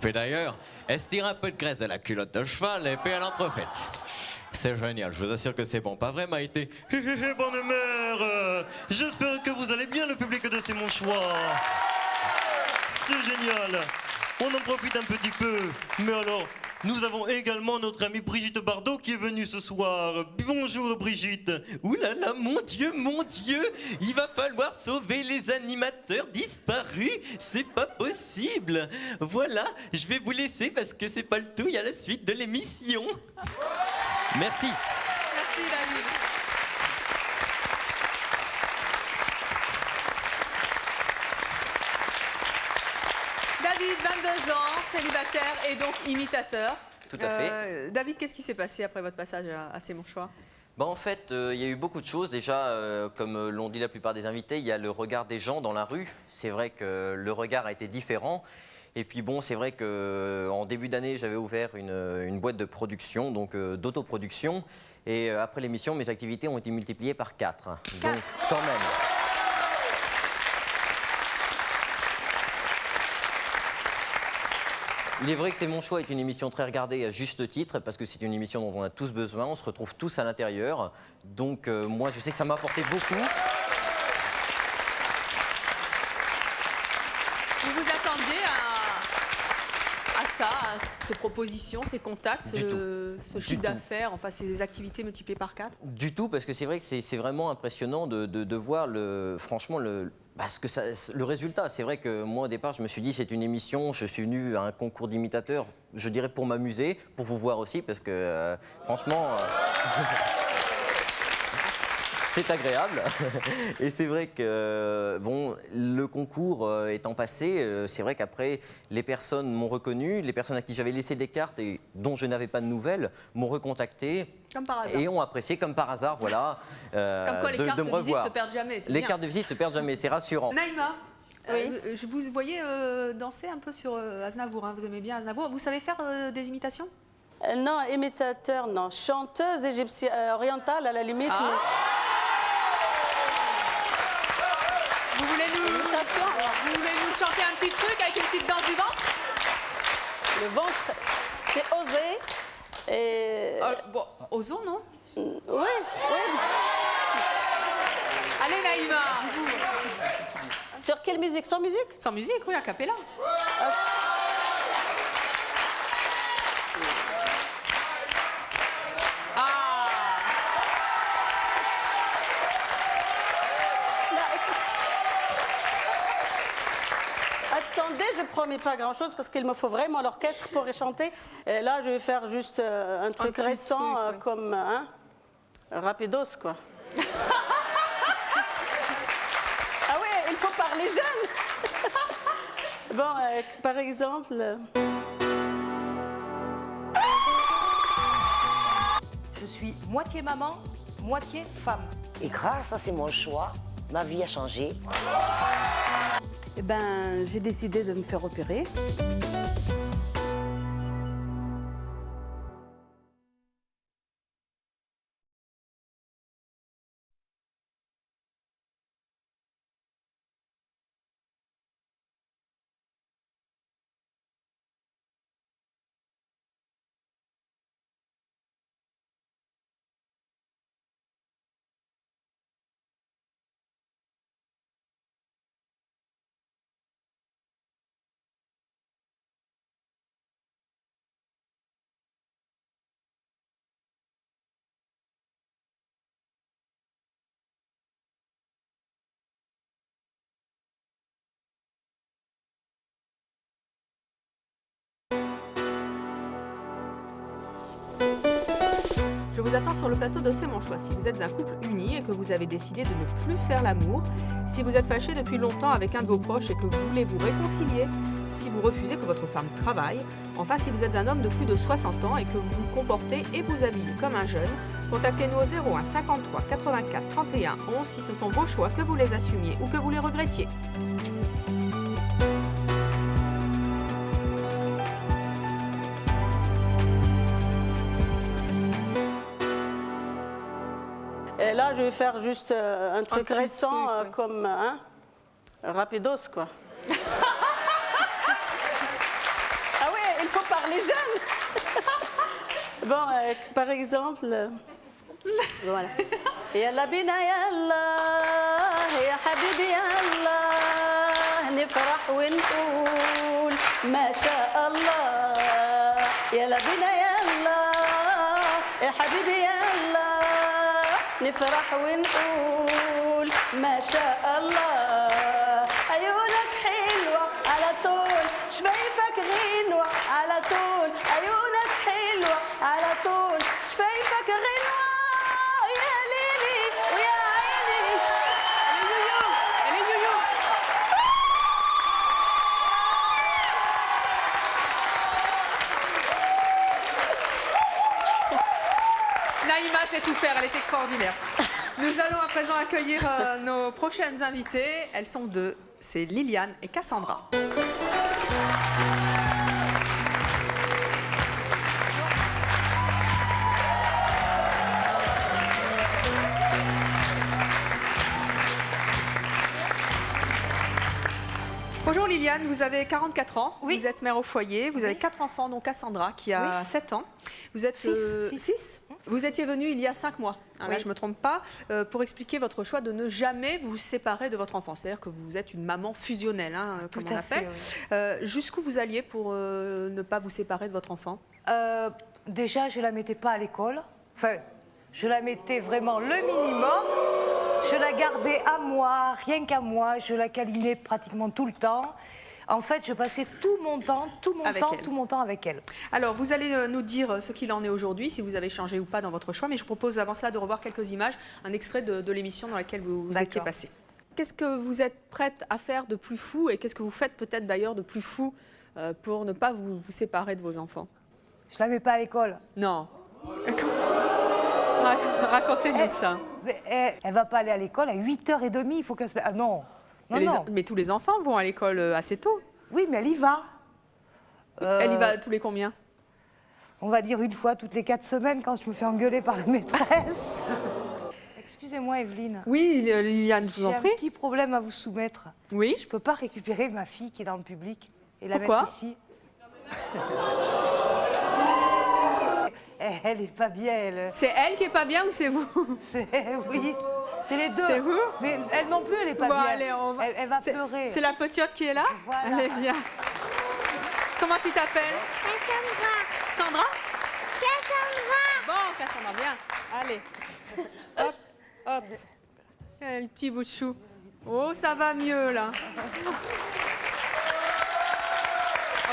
Puis d'ailleurs, elle se tire un peu de graisse de la culotte de cheval et puis elle en profite. C'est génial, je vous assure que c'est bon. Pas vrai, Maïté? Bonne mère. J'espère que vous allez bien, le public de C'est mon choix. C'est génial. On en profite un petit peu. Mais alors, Nous avons également notre amie Brigitte Bardot qui est venue ce soir. Bonjour Brigitte. Ouh là là, mon Dieu, il va falloir sauver les animateurs disparus. C'est pas possible. Voilà, je vais vous laisser parce que c'est pas le tout, il y a la suite de l'émission. Merci. Merci David. David, 22 ans, célibataire et donc imitateur. Tout à fait. David, qu'est-ce qui s'est passé après votre passage à C'est mon choix? Bah en fait, il y a eu beaucoup de choses. Déjà, comme l'ont dit la plupart des invités, il y a le regard des gens dans la rue. C'est vrai que le regard a été différent. Et puis bon, c'est vrai qu'en début d'année, j'avais ouvert une boîte de production, donc d'autoproduction. Et après l'émission, mes activités ont été multipliées par 4. Donc quand même. Il est vrai que C'est mon choix est une émission très regardée à juste titre, parce que c'est une émission dont on a tous besoin, on se retrouve tous à l'intérieur. Donc moi, je sais que ça m'a apporté beaucoup. Vous vous attendiez à ça, à ces propositions, ces contacts, ce chiffre d'affaires, enfin ces activités multipliées par 4? Du tout, parce que c'est vrai que c'est vraiment impressionnant de voir franchement le résultat. C'est vrai que moi au départ je me suis dit c'est une émission, je suis venu à un concours d'imitateurs, je dirais pour m'amuser, pour vous voir aussi, parce que franchement... C'est agréable. Et c'est vrai que, bon, le concours étant passé, c'est vrai qu'après, les personnes m'ont reconnu, les personnes à qui j'avais laissé des cartes et dont je n'avais pas de nouvelles m'ont recontacté. Comme par hasard. Et ont apprécié, comme par hasard, voilà, comme quoi, les cartes de me de visite revoir. se perdent jamais, c'est Les bien. cartes de visite se perdent jamais, c'est rassurant. Naïma, je vous voyais danser un peu sur Aznavour, hein. Vous aimez bien Aznavour. Vous savez faire des imitations? Non, imitateur, non. Chanteuse égyptienne, orientale à la limite. Ah. Mais... Vous voulez nous chanter un petit truc avec une petite danse du ventre? Le ventre, c'est osé. Et... bon, osons, non? Oui, oui. Allez, Naïma. Sur quelle musique? Sans musique? Sans musique, oui, a cappella. Attendez, je promets pas grand-chose parce qu'il me faut vraiment l'orchestre pour y chanter. Et là, je vais faire juste un truc récent comme rapidos, quoi. Ah oui, il faut parler jeune. Bon, par exemple... Je suis moitié maman, moitié femme. Et grâce à C'est mon choix, ma vie a changé. Eh ben, j'ai décidé de me faire opérer. Je vous attends sur le plateau de C'est mon choix. Si vous êtes un couple uni et que vous avez décidé de ne plus faire l'amour, si vous êtes fâché depuis longtemps avec un de vos proches et que vous voulez vous réconcilier, si vous refusez que votre femme travaille, enfin si vous êtes un homme de plus de 60 ans et que vous vous comportez et vous habillez comme un jeune, contactez-nous au 01 53 84 31 11 si ce sont vos choix, que vous les assumiez ou que vous les regrettiez. Et là, je vais faire juste un truc récent comme rapidos, quoi. Ah oui, il faut parler jeune. Bon, par exemple, voilà. Yalla bina yalla, ya habibi yalla, nifrah wa nqoul ma sha Allah. يلا بينا يلا يا حبيبي يلا نفرح ونقول ما شاء الله عيونك حلوة على طول شفايفك غنوة على طول عيونك حلوة على طول شفايفك غنوة يا ليلي ويا عيني Naïma sait tout faire, elle est extraordinaire. Nous allons à présent accueillir nos prochaines invitées. Elles sont deux, c'est Liliane et Cassandra. Bonjour Liliane, vous avez 44 ans, vous êtes mère au foyer, vous avez 4 enfants, dont Cassandra qui a 7 ans. Vous êtes 6. Vous étiez venue il y a 5 mois, hein, là je ne me trompe pas, pour expliquer votre choix de ne jamais vous séparer de votre enfant. C'est-à-dire que vous êtes une maman fusionnelle, hein, comme on appelle. Jusqu'où vous alliez pour ne pas vous séparer de votre enfant? Déjà, je ne la mettais pas à l'école. Enfin, je la mettais vraiment le minimum. Je la gardais à moi, rien qu'à moi. Je la câlinais pratiquement tout le temps. En fait, je passais tout mon temps avec elle. Alors, vous allez nous dire ce qu'il en est aujourd'hui, si vous avez changé ou pas dans votre choix, mais je propose avant cela de revoir quelques images, un extrait de l'émission dans laquelle vous étiez passé. Qu'est-ce que vous êtes prête à faire de plus fou et qu'est-ce que vous faites peut-être d'ailleurs de plus fou pour ne pas vous séparer de vos enfants? Je la mets pas à l'école. Non. Racontez-nous ça. Elle va pas aller à l'école à 8h30, il faut qu'elle se... Ah non. Mais tous les enfants vont à l'école assez tôt. Oui, mais elle y va. Elle y va tous les combien? On va dire une fois toutes les 4 semaines quand je me fais engueuler par la maîtresse. Excusez-moi, Evelyne. Oui, Liliane, je vous en prie. J'ai un petit problème à vous soumettre. Oui. Je peux pas récupérer ma fille qui est dans le public et la Pourquoi? mettre ici. Elle est pas bien, elle. C'est elle qui est pas bien ou c'est vous? Oui, c'est les deux. C'est vous? Mais elle non plus, elle est pas bien. Allez, elle va pleurer. C'est la petite qui est là? Voilà. Allez, viens. Comment tu t'appelles? Cassandra. Sandra? Cassandra. Bon, Cassandra, viens. Allez. Hop, hop. Le petit bout de chou. Oh, ça va mieux, là.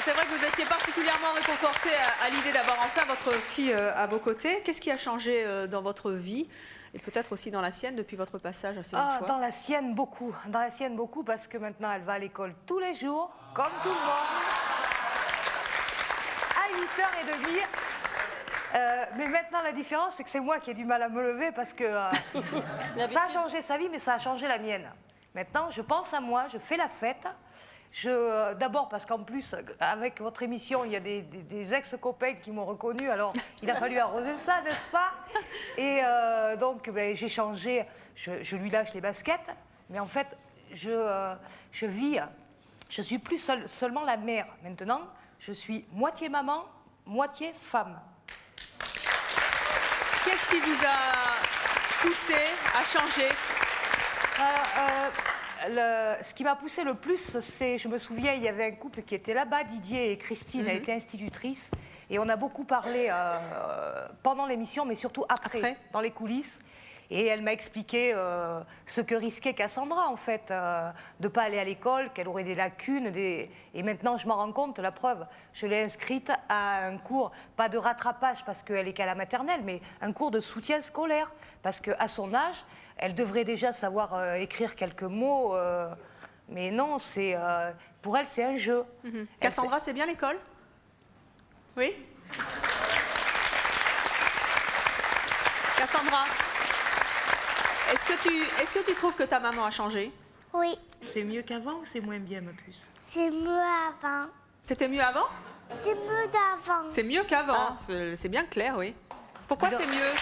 C'est vrai que vous étiez particulièrement réconforté à l'idée d'avoir enfin votre fille à vos côtés. Qu'est-ce qui a changé dans votre vie et peut-être aussi dans la sienne depuis votre passage à Sénéchois? Dans la sienne, beaucoup. Dans la sienne, beaucoup parce que maintenant, elle va à l'école tous les jours, comme tout le monde, à 8h30. Mais maintenant, la différence, c'est que c'est moi qui ai du mal à me lever parce que ça a changé sa vie, mais ça a changé la mienne. Maintenant, je pense à moi, je fais la fête. D'abord parce qu'en plus, avec votre émission, il y a des ex-copains qui m'ont reconnu, alors il a fallu arroser ça, n'est-ce pas? Et donc, j'ai changé, je lui lâche les baskets, mais en fait, je vis, je suis plus seulement la mère. Maintenant, je suis moitié maman, moitié femme. Qu'est-ce qui vous a poussé à changer? Ce qui m'a poussé le plus, c'est, je me souviens, il y avait un couple qui était là-bas, Didier et Christine, elle était institutrice, et on a beaucoup parlé pendant l'émission, mais surtout après, dans les coulisses. Et elle m'a expliqué ce que risquait Cassandra, en fait, de ne pas aller à l'école, qu'elle aurait des lacunes. Et maintenant, je m'en rends compte, la preuve, je l'ai inscrite à un cours, pas de rattrapage parce qu'elle est qu'à la maternelle, mais un cours de soutien scolaire. Parce qu'à son âge, elle devrait déjà savoir écrire quelques mots. Mais non, pour elle, c'est un jeu. Cassandra, c'est bien l'école? Oui? Cassandra, est-ce que tu trouves que ta maman a changé? Oui. C'est mieux qu'avant ou c'est moins bien, ma puce? C'est mieux avant. C'était mieux avant? C'est mieux d'avant. C'est mieux qu'avant, c'est bien clair, oui. Pourquoi c'est mieux?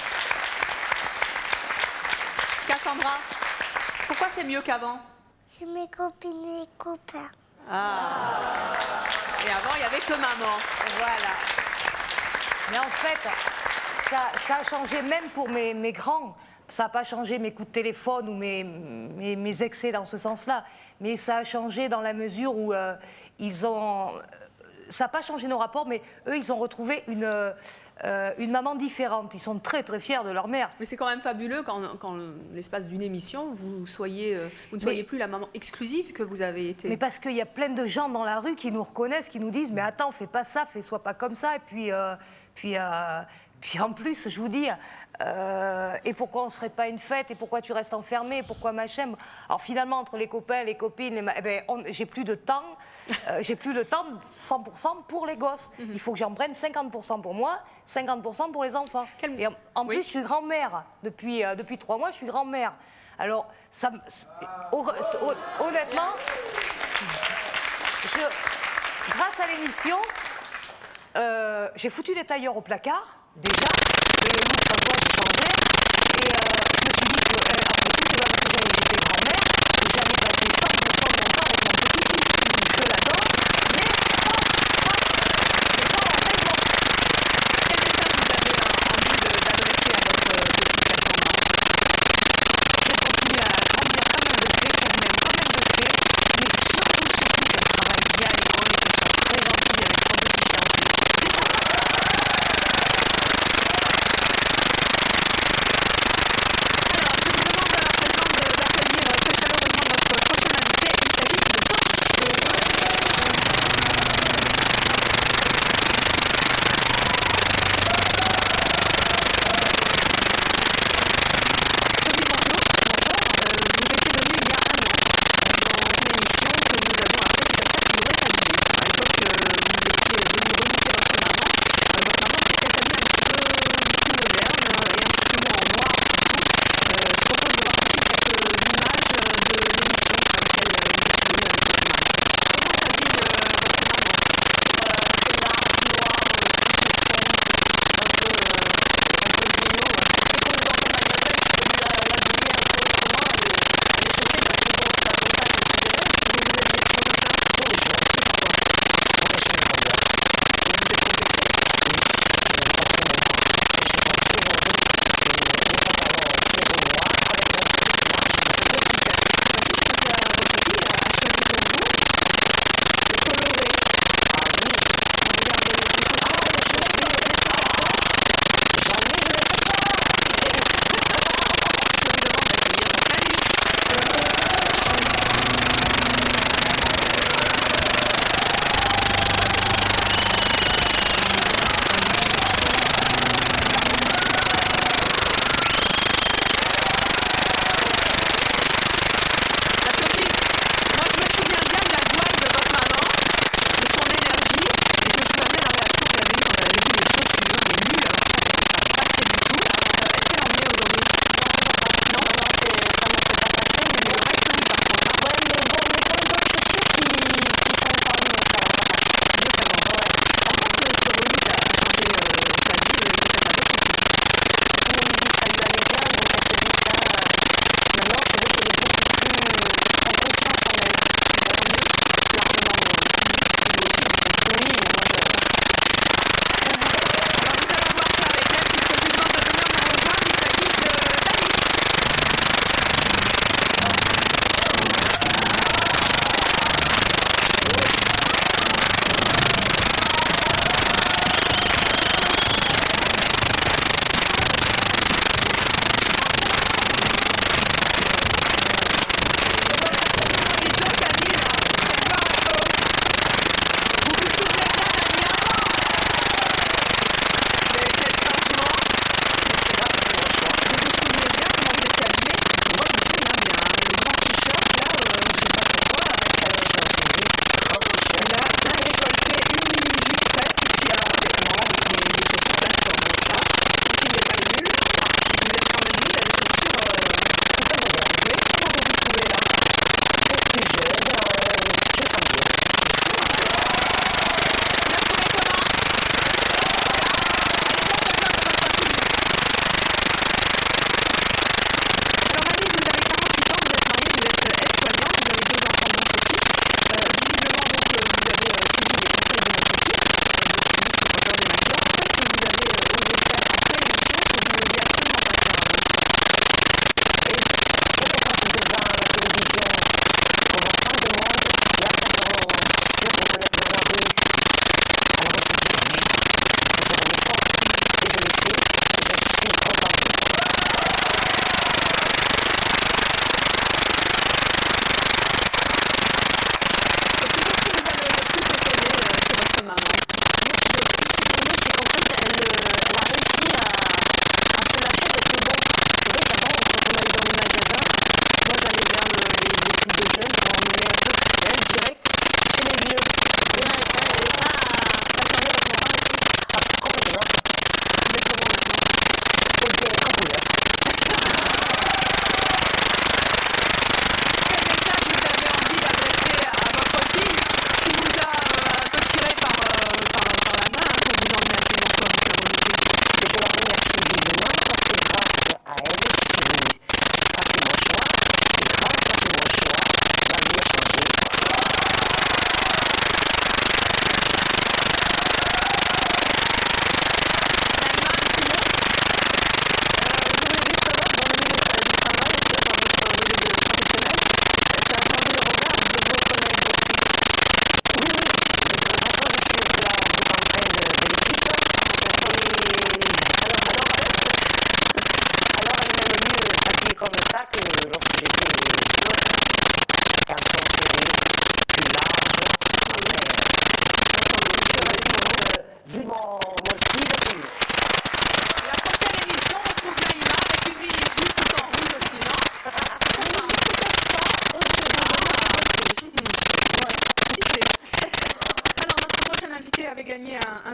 Cassandra, pourquoi c'est mieux qu'avant? J'ai mes copines et les copains. Ah. Et avant, il n'y avait que maman. Voilà. Mais en fait, ça a changé même pour mes grands. Ça n'a pas changé mes coups de téléphone ou mes excès dans ce sens-là. Mais ça a changé dans la mesure où ils ont... ça n'a pas changé nos rapports, mais eux, ils ont retrouvé une maman différente. Ils sont très très fiers de leur mère. Mais c'est quand même fabuleux quand l'espace d'une émission, vous ne soyez plus la maman exclusive que vous avez été. Mais parce qu'il y a plein de gens dans la rue qui nous reconnaissent, qui nous disent « Mais attends, fais pas ça, sois pas comme ça. » Et puis en plus, je vous dis, et pourquoi on ne serait pas une fête? Et pourquoi tu restes enfermé? Pourquoi machin? Alors finalement, entre les copains, les copines, j'ai plus de temps. J'ai plus le temps 100% pour les gosses. Il faut que j'en prenne 50% pour moi, 50% pour les enfants. Et en plus, je suis grand-mère. Depuis 3 mois, je suis grand-mère. Alors, honnêtement, grâce à l'émission, j'ai foutu les tailleurs au placard, déjà, et les livres, de toute façon, je changeais. Et je me suis dit qu'après tout, c'est pas parce que j'étais grand-mère que j'allais passer 100% de mon temps avec mon petit-fils. Je l'adore, mais les gens en fait non. Quel message vous avez envie d'adresser à votre petite Cassandra? Je vais continuer à grandir comme elle le fait, qu'elle m'aime comme elle le fait, mais surtout qu'elle travaille bien à l'école et qu'elle soit très gentille avec son petit garçon.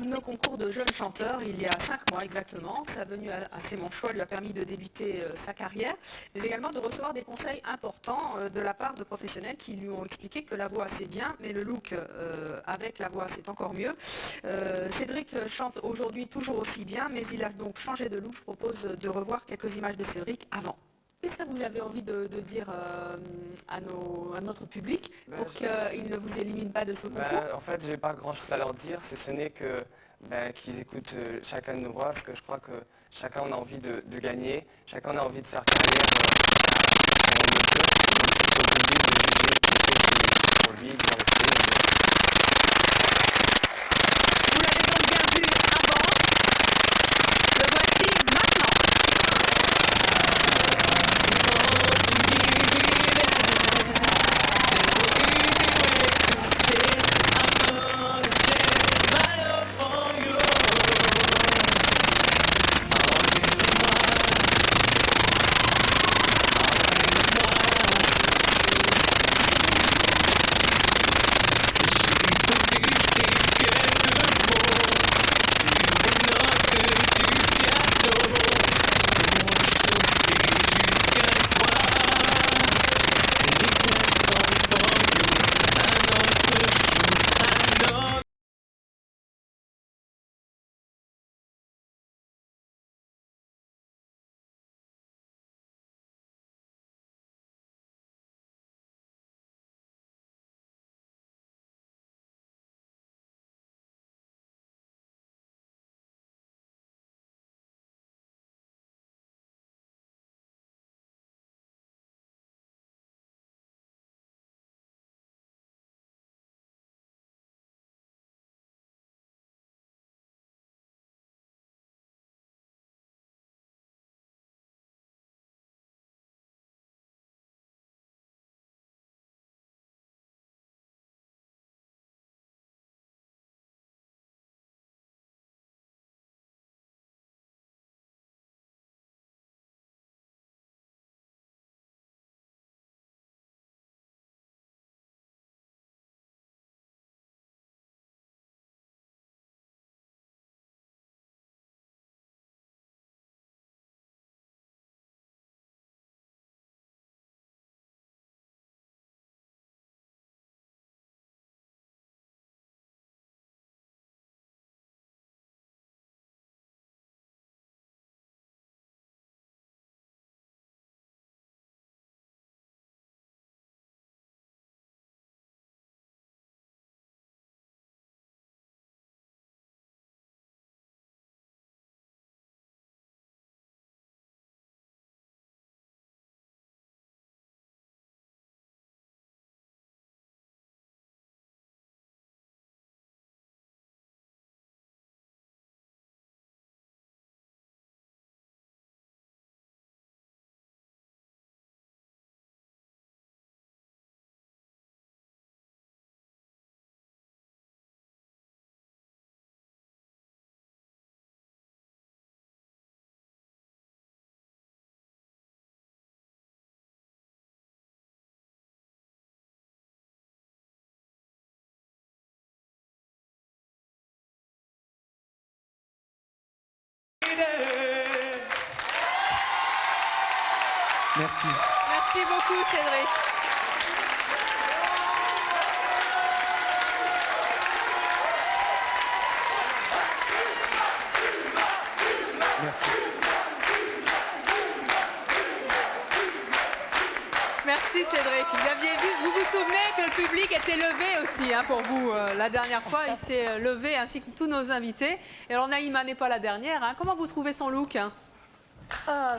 de nos concours de jeunes chanteurs il y a 5 mois exactement. Sa venue à C'est mon choix lui a permis de débuter sa carrière, mais également de recevoir des conseils importants de la part de professionnels qui lui ont expliqué que la voix c'est bien, mais le look avec la voix c'est encore mieux. Cédric chante aujourd'hui toujours aussi bien, mais il a donc changé de look. Je propose de revoir quelques images de Cédric avant. Qu'est-ce que vous avez envie de dire à notre public pour qu'il ne vous élimine pas de ce concours? En fait, j'ai pas grand-chose à leur dire, si ce n'est que qu'ils écoutent chacun de nos voix, parce que je crois que chacun on a envie de gagner, chacun on a envie de faire carrière dans le métier. C'est au public de juger pour lui, pour rester. Vous l'avez donc bien vu avant, le voici maintenant. Merci. Merci beaucoup, Cédric. Merci. Merci Cédric. Vous aviez vu, vous vous souvenez que le public était levé aussi hein, pour vous la dernière fois. Il s'est levé ainsi que tous nos invités. Et alors Naïma n'est pas la dernière. Hein. Comment vous trouvez son look hein?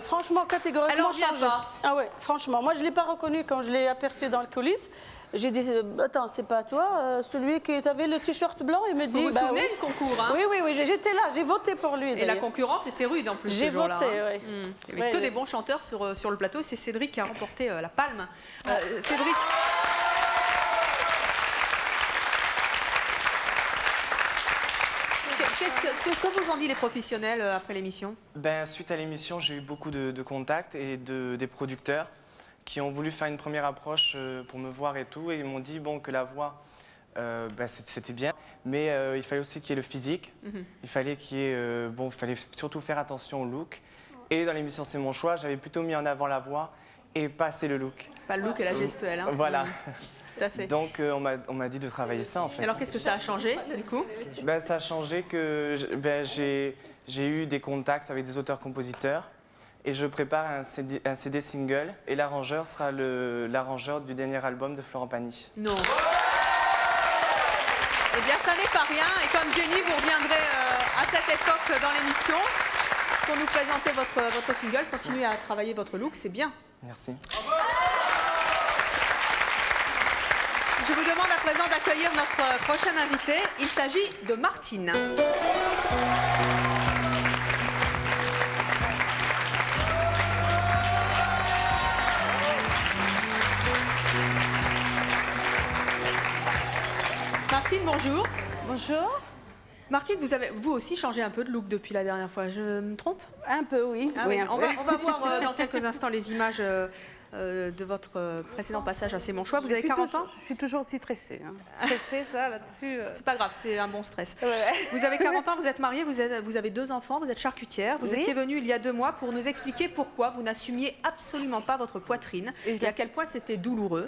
Franchement, catégoriquement Elle en vient changé. pas. Ah ouais, franchement. Moi, je ne l'ai pas reconnu quand je l'ai aperçu dans le coulisses. J'ai dit, attends, c'est pas toi, celui qui avait le t-shirt blanc. Il me dit, vous vous souvenez oui. du concours hein? Oui, j'étais là, j'ai voté pour lui. Et la concurrence était rude en plus ce J'ai jour-là. voté, hein. oui. Il n'y avait que des bons chanteurs sur le plateau et c'est Cédric qui a remporté la palme. Cédric. Que vous en dit les professionnels après l'émission? Suite à l'émission, j'ai eu beaucoup de contacts et des producteurs qui ont voulu faire une première approche pour me voir et tout. Et ils m'ont dit que la voix c'était bien. Mais il fallait aussi qu'il y ait le physique. Il fallait qu'il y ait, il fallait surtout faire attention au look. Et dans l'émission C'est mon choix, j'avais plutôt mis en avant la voix et pas assez le look. Pas le look et la gestuelle. Hein. Voilà. Tout à fait. Donc on m'a dit de travailler ça en fait. Alors qu'est-ce que ça a changé du coup? Ça a changé que j'ai eu des contacts avec des auteurs-compositeurs et je prépare un CD single et l'arrangeur sera l'arrangeur du dernier album de Florent Pagny. Non. Eh bien, ça n'est pas rien. Et comme Jenny, vous reviendrez à cette époque dans l'émission pour nous présenter votre single. Continuez à travailler votre look, c'est bien. Merci. Je vous demande à présent d'accueillir notre prochain invité. Il s'agit de Martine. Martine, bonjour. Bonjour. Martine, vous avez vous aussi changé un peu de look depuis la dernière fois, je me trompe? Un peu, oui. Ah, oui, oui. un On peu. va voir dans quelques instants les images de votre précédent passage à C'est mon choix. Vous avez 40 ans? Je suis toujours aussi stressée. Hein. Stressée, ça, là-dessus. C'est pas grave, c'est un bon stress. Ouais. Vous avez 40 ans, vous êtes mariée, vous avez 2 enfants, vous êtes charcutière. Vous Oui. étiez venue il y a 2 mois pour nous expliquer pourquoi vous n'assumiez absolument pas votre poitrine et à quel point c'était douloureux.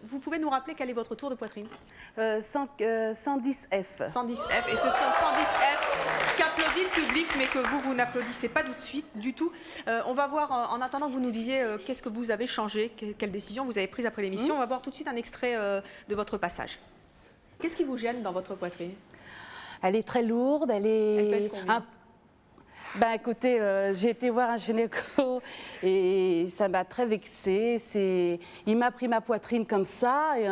Vous pouvez nous rappeler quel est votre tour de poitrine? 110F. 110F. Et ce sont 110F qu'applaudit le public, mais que vous n'applaudissez pas tout de suite, du tout. On va voir, en attendant que vous nous disiez qu'est-ce que vous avez changé, quelle décision vous avez prise après l'émission. On va voir tout de suite un extrait de votre passage. Qu'est-ce qui vous gêne dans votre poitrine? Elle est très lourde, elle pèse est... combien? Écoutez, j'ai été voir un gynéco et ça m'a très vexée. Il m'a pris ma poitrine comme ça et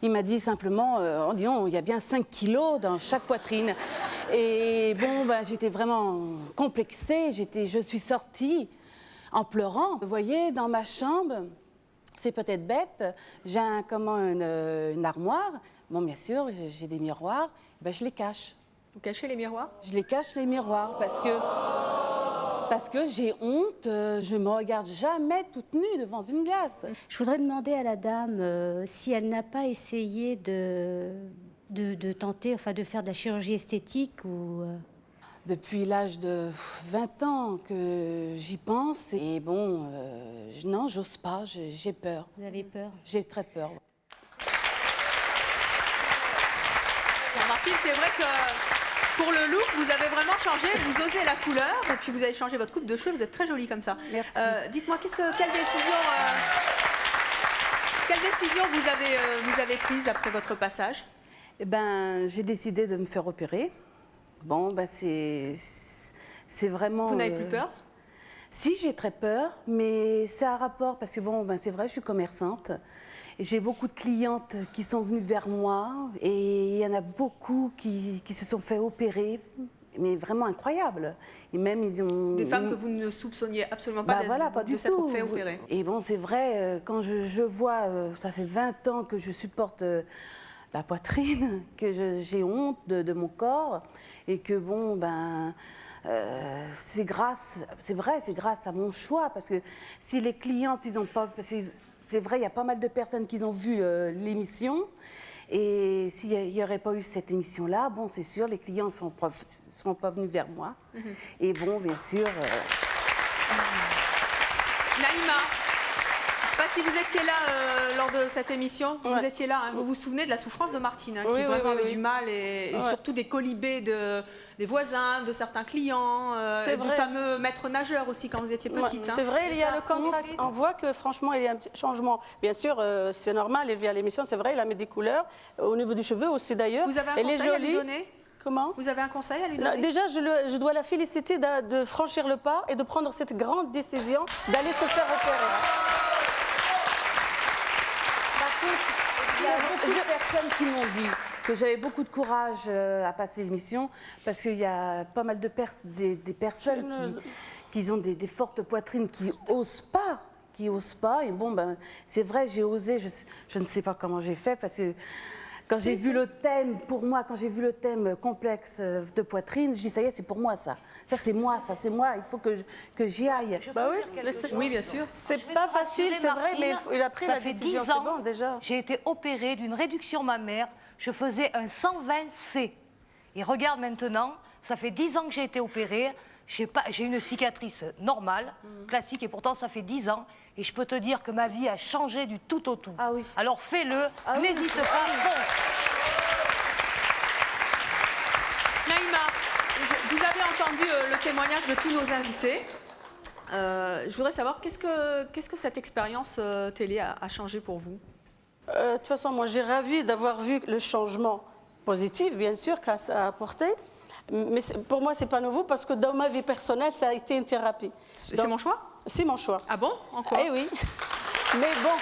il m'a dit simplement, il y a bien 5 kilos dans chaque poitrine. Et bon, j'étais vraiment complexée, je suis sortie en pleurant. Vous voyez, dans ma chambre, c'est peut-être bête, j'ai une armoire. Bon, bien sûr, j'ai des miroirs, je les cache. Vous cachez les miroirs? Je les cache, les miroirs, parce que j'ai honte, je me regarde jamais toute nue devant une glace. Je voudrais demander à la dame si elle n'a pas essayé de tenter, de faire de la chirurgie esthétique ou... Depuis l'âge de 20 ans que j'y pense, et bon, non, j'ose pas, j'ai peur. Vous avez peur? J'ai très peur. Martine, c'est vrai que pour le look, vous avez vraiment changé, vous osez la couleur, et puis vous avez changé votre coupe de cheveux, vous êtes très jolie comme ça. Merci. Dites-moi, quelle décision vous avez prise après votre passage? J'ai décidé de me faire opérer. Bon, c'est vraiment... Vous n'avez plus peur? Si, j'ai très peur, mais c'est un rapport, parce que c'est vrai, je suis commerçante. J'ai beaucoup de clientes qui sont venues vers moi et il y en a beaucoup qui se sont fait opérer, mais vraiment incroyable. Et même ils ont... Des femmes que vous ne soupçonniez absolument pas de s'être fait opérer. Et bon, c'est vrai, quand je vois, ça fait 20 ans que je supporte la poitrine, que j'ai honte de mon corps et que c'est grâce à mon choix, parce que si les clientes, ils n'ont pas... C'est vrai, il y a pas mal de personnes qui ont vu l'émission. Et s'il n'y aurait pas eu cette émission-là, c'est sûr, les clients ne sont pas venus vers moi. Et bon, bien sûr... Naïma, je ne sais pas si vous étiez là lors de cette émission. Vous étiez là, hein. Vous vous souvenez de la souffrance de Martine, qui vraiment avait du mal, et surtout des colibés des voisins, de certains clients, du fameux maître nageur aussi quand vous étiez petite. C'est vrai, il y a le contraste. On voit que franchement, il y a un petit changement. Bien sûr, c'est normal, elle vient à l'émission, c'est vrai, il a mis des couleurs, au niveau du cheveu aussi d'ailleurs. Vous avez un conseil à lui donner? Comment? Vous avez un conseil à lui donner? Déjà, je dois la féliciter de franchir le pas et de prendre cette grande décision d'aller se faire opérer. Il y a beaucoup de personnes qui m'ont dit que j'avais beaucoup de courage à passer l'émission, parce qu'il y a pas mal de des personnes qui ont des fortes poitrines qui n'osent pas. Et bon, c'est vrai, j'ai osé, je ne sais pas comment j'ai fait, parce que Quand j'ai vu le thème, pour moi, quand j'ai vu le thème complexe de poitrine, je dis ça y est, c'est pour moi ça. Ça c'est moi, il faut que j'y aille. Bah oui, oui, bien sûr. C'est pas facile, c'est vrai, mais il a pris ça la fait décision, 10 ans, c'est bon, déjà. j'ai été opérée d'une réduction mammaire, je faisais un 120C. Et regarde maintenant, ça fait 10 ans que j'ai été opérée, j'ai une cicatrice normale, classique, et pourtant ça fait 10 ans. Et je peux te dire que ma vie a changé du tout au tout. Ah oui. Alors fais-le, n'hésite pas, fonce. Naïma, vous avez entendu le témoignage de tous nos invités. Je voudrais savoir, qu'est-ce que cette expérience télé a changé pour vous? De toute façon, moi, j'ai ravi d'avoir vu le changement positif, bien sûr, que ça a apporté. Mais pour moi, c'est pas nouveau parce que dans ma vie personnelle, ça a été une thérapie. C'est mon choix? C'est mon choix. Ah bon? En quoi? Eh oui. Mais bon.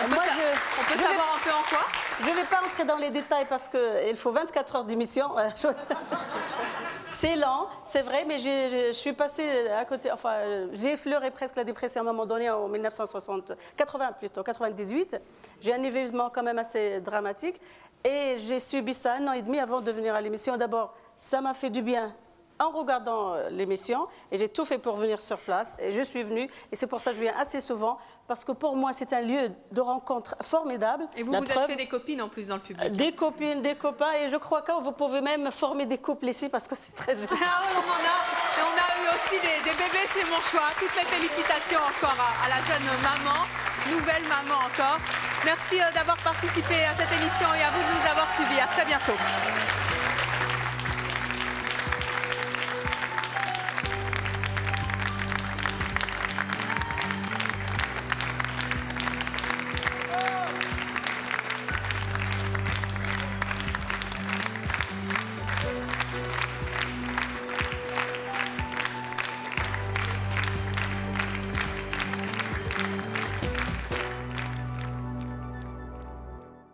On peut savoir un peu en quoi? Je ne vais pas entrer dans les détails parce qu'il faut 24 heures d'émission. C'est lent, c'est vrai, mais je suis passée à côté. Enfin, j'ai effleuré presque la dépression à un moment donné en 98. J'ai un événement quand même assez dramatique. Et j'ai subi ça 1 an et demi avant de venir à l'émission. D'abord, ça m'a fait du bien en regardant l'émission et j'ai tout fait pour venir sur place et je suis venue et c'est pour ça que je viens assez souvent parce que pour moi c'est un lieu de rencontre formidable. Et vous avez fait des copines en plus dans le public. Des copines, des copains et je crois que vous pouvez même former des couples ici parce que c'est très génial. Ah oui, on a eu aussi des bébés, c'est mon choix. Toutes mes félicitations encore à la jeune maman, nouvelle maman encore. Merci d'avoir participé à cette émission et à vous de nous avoir suivis. À très bientôt.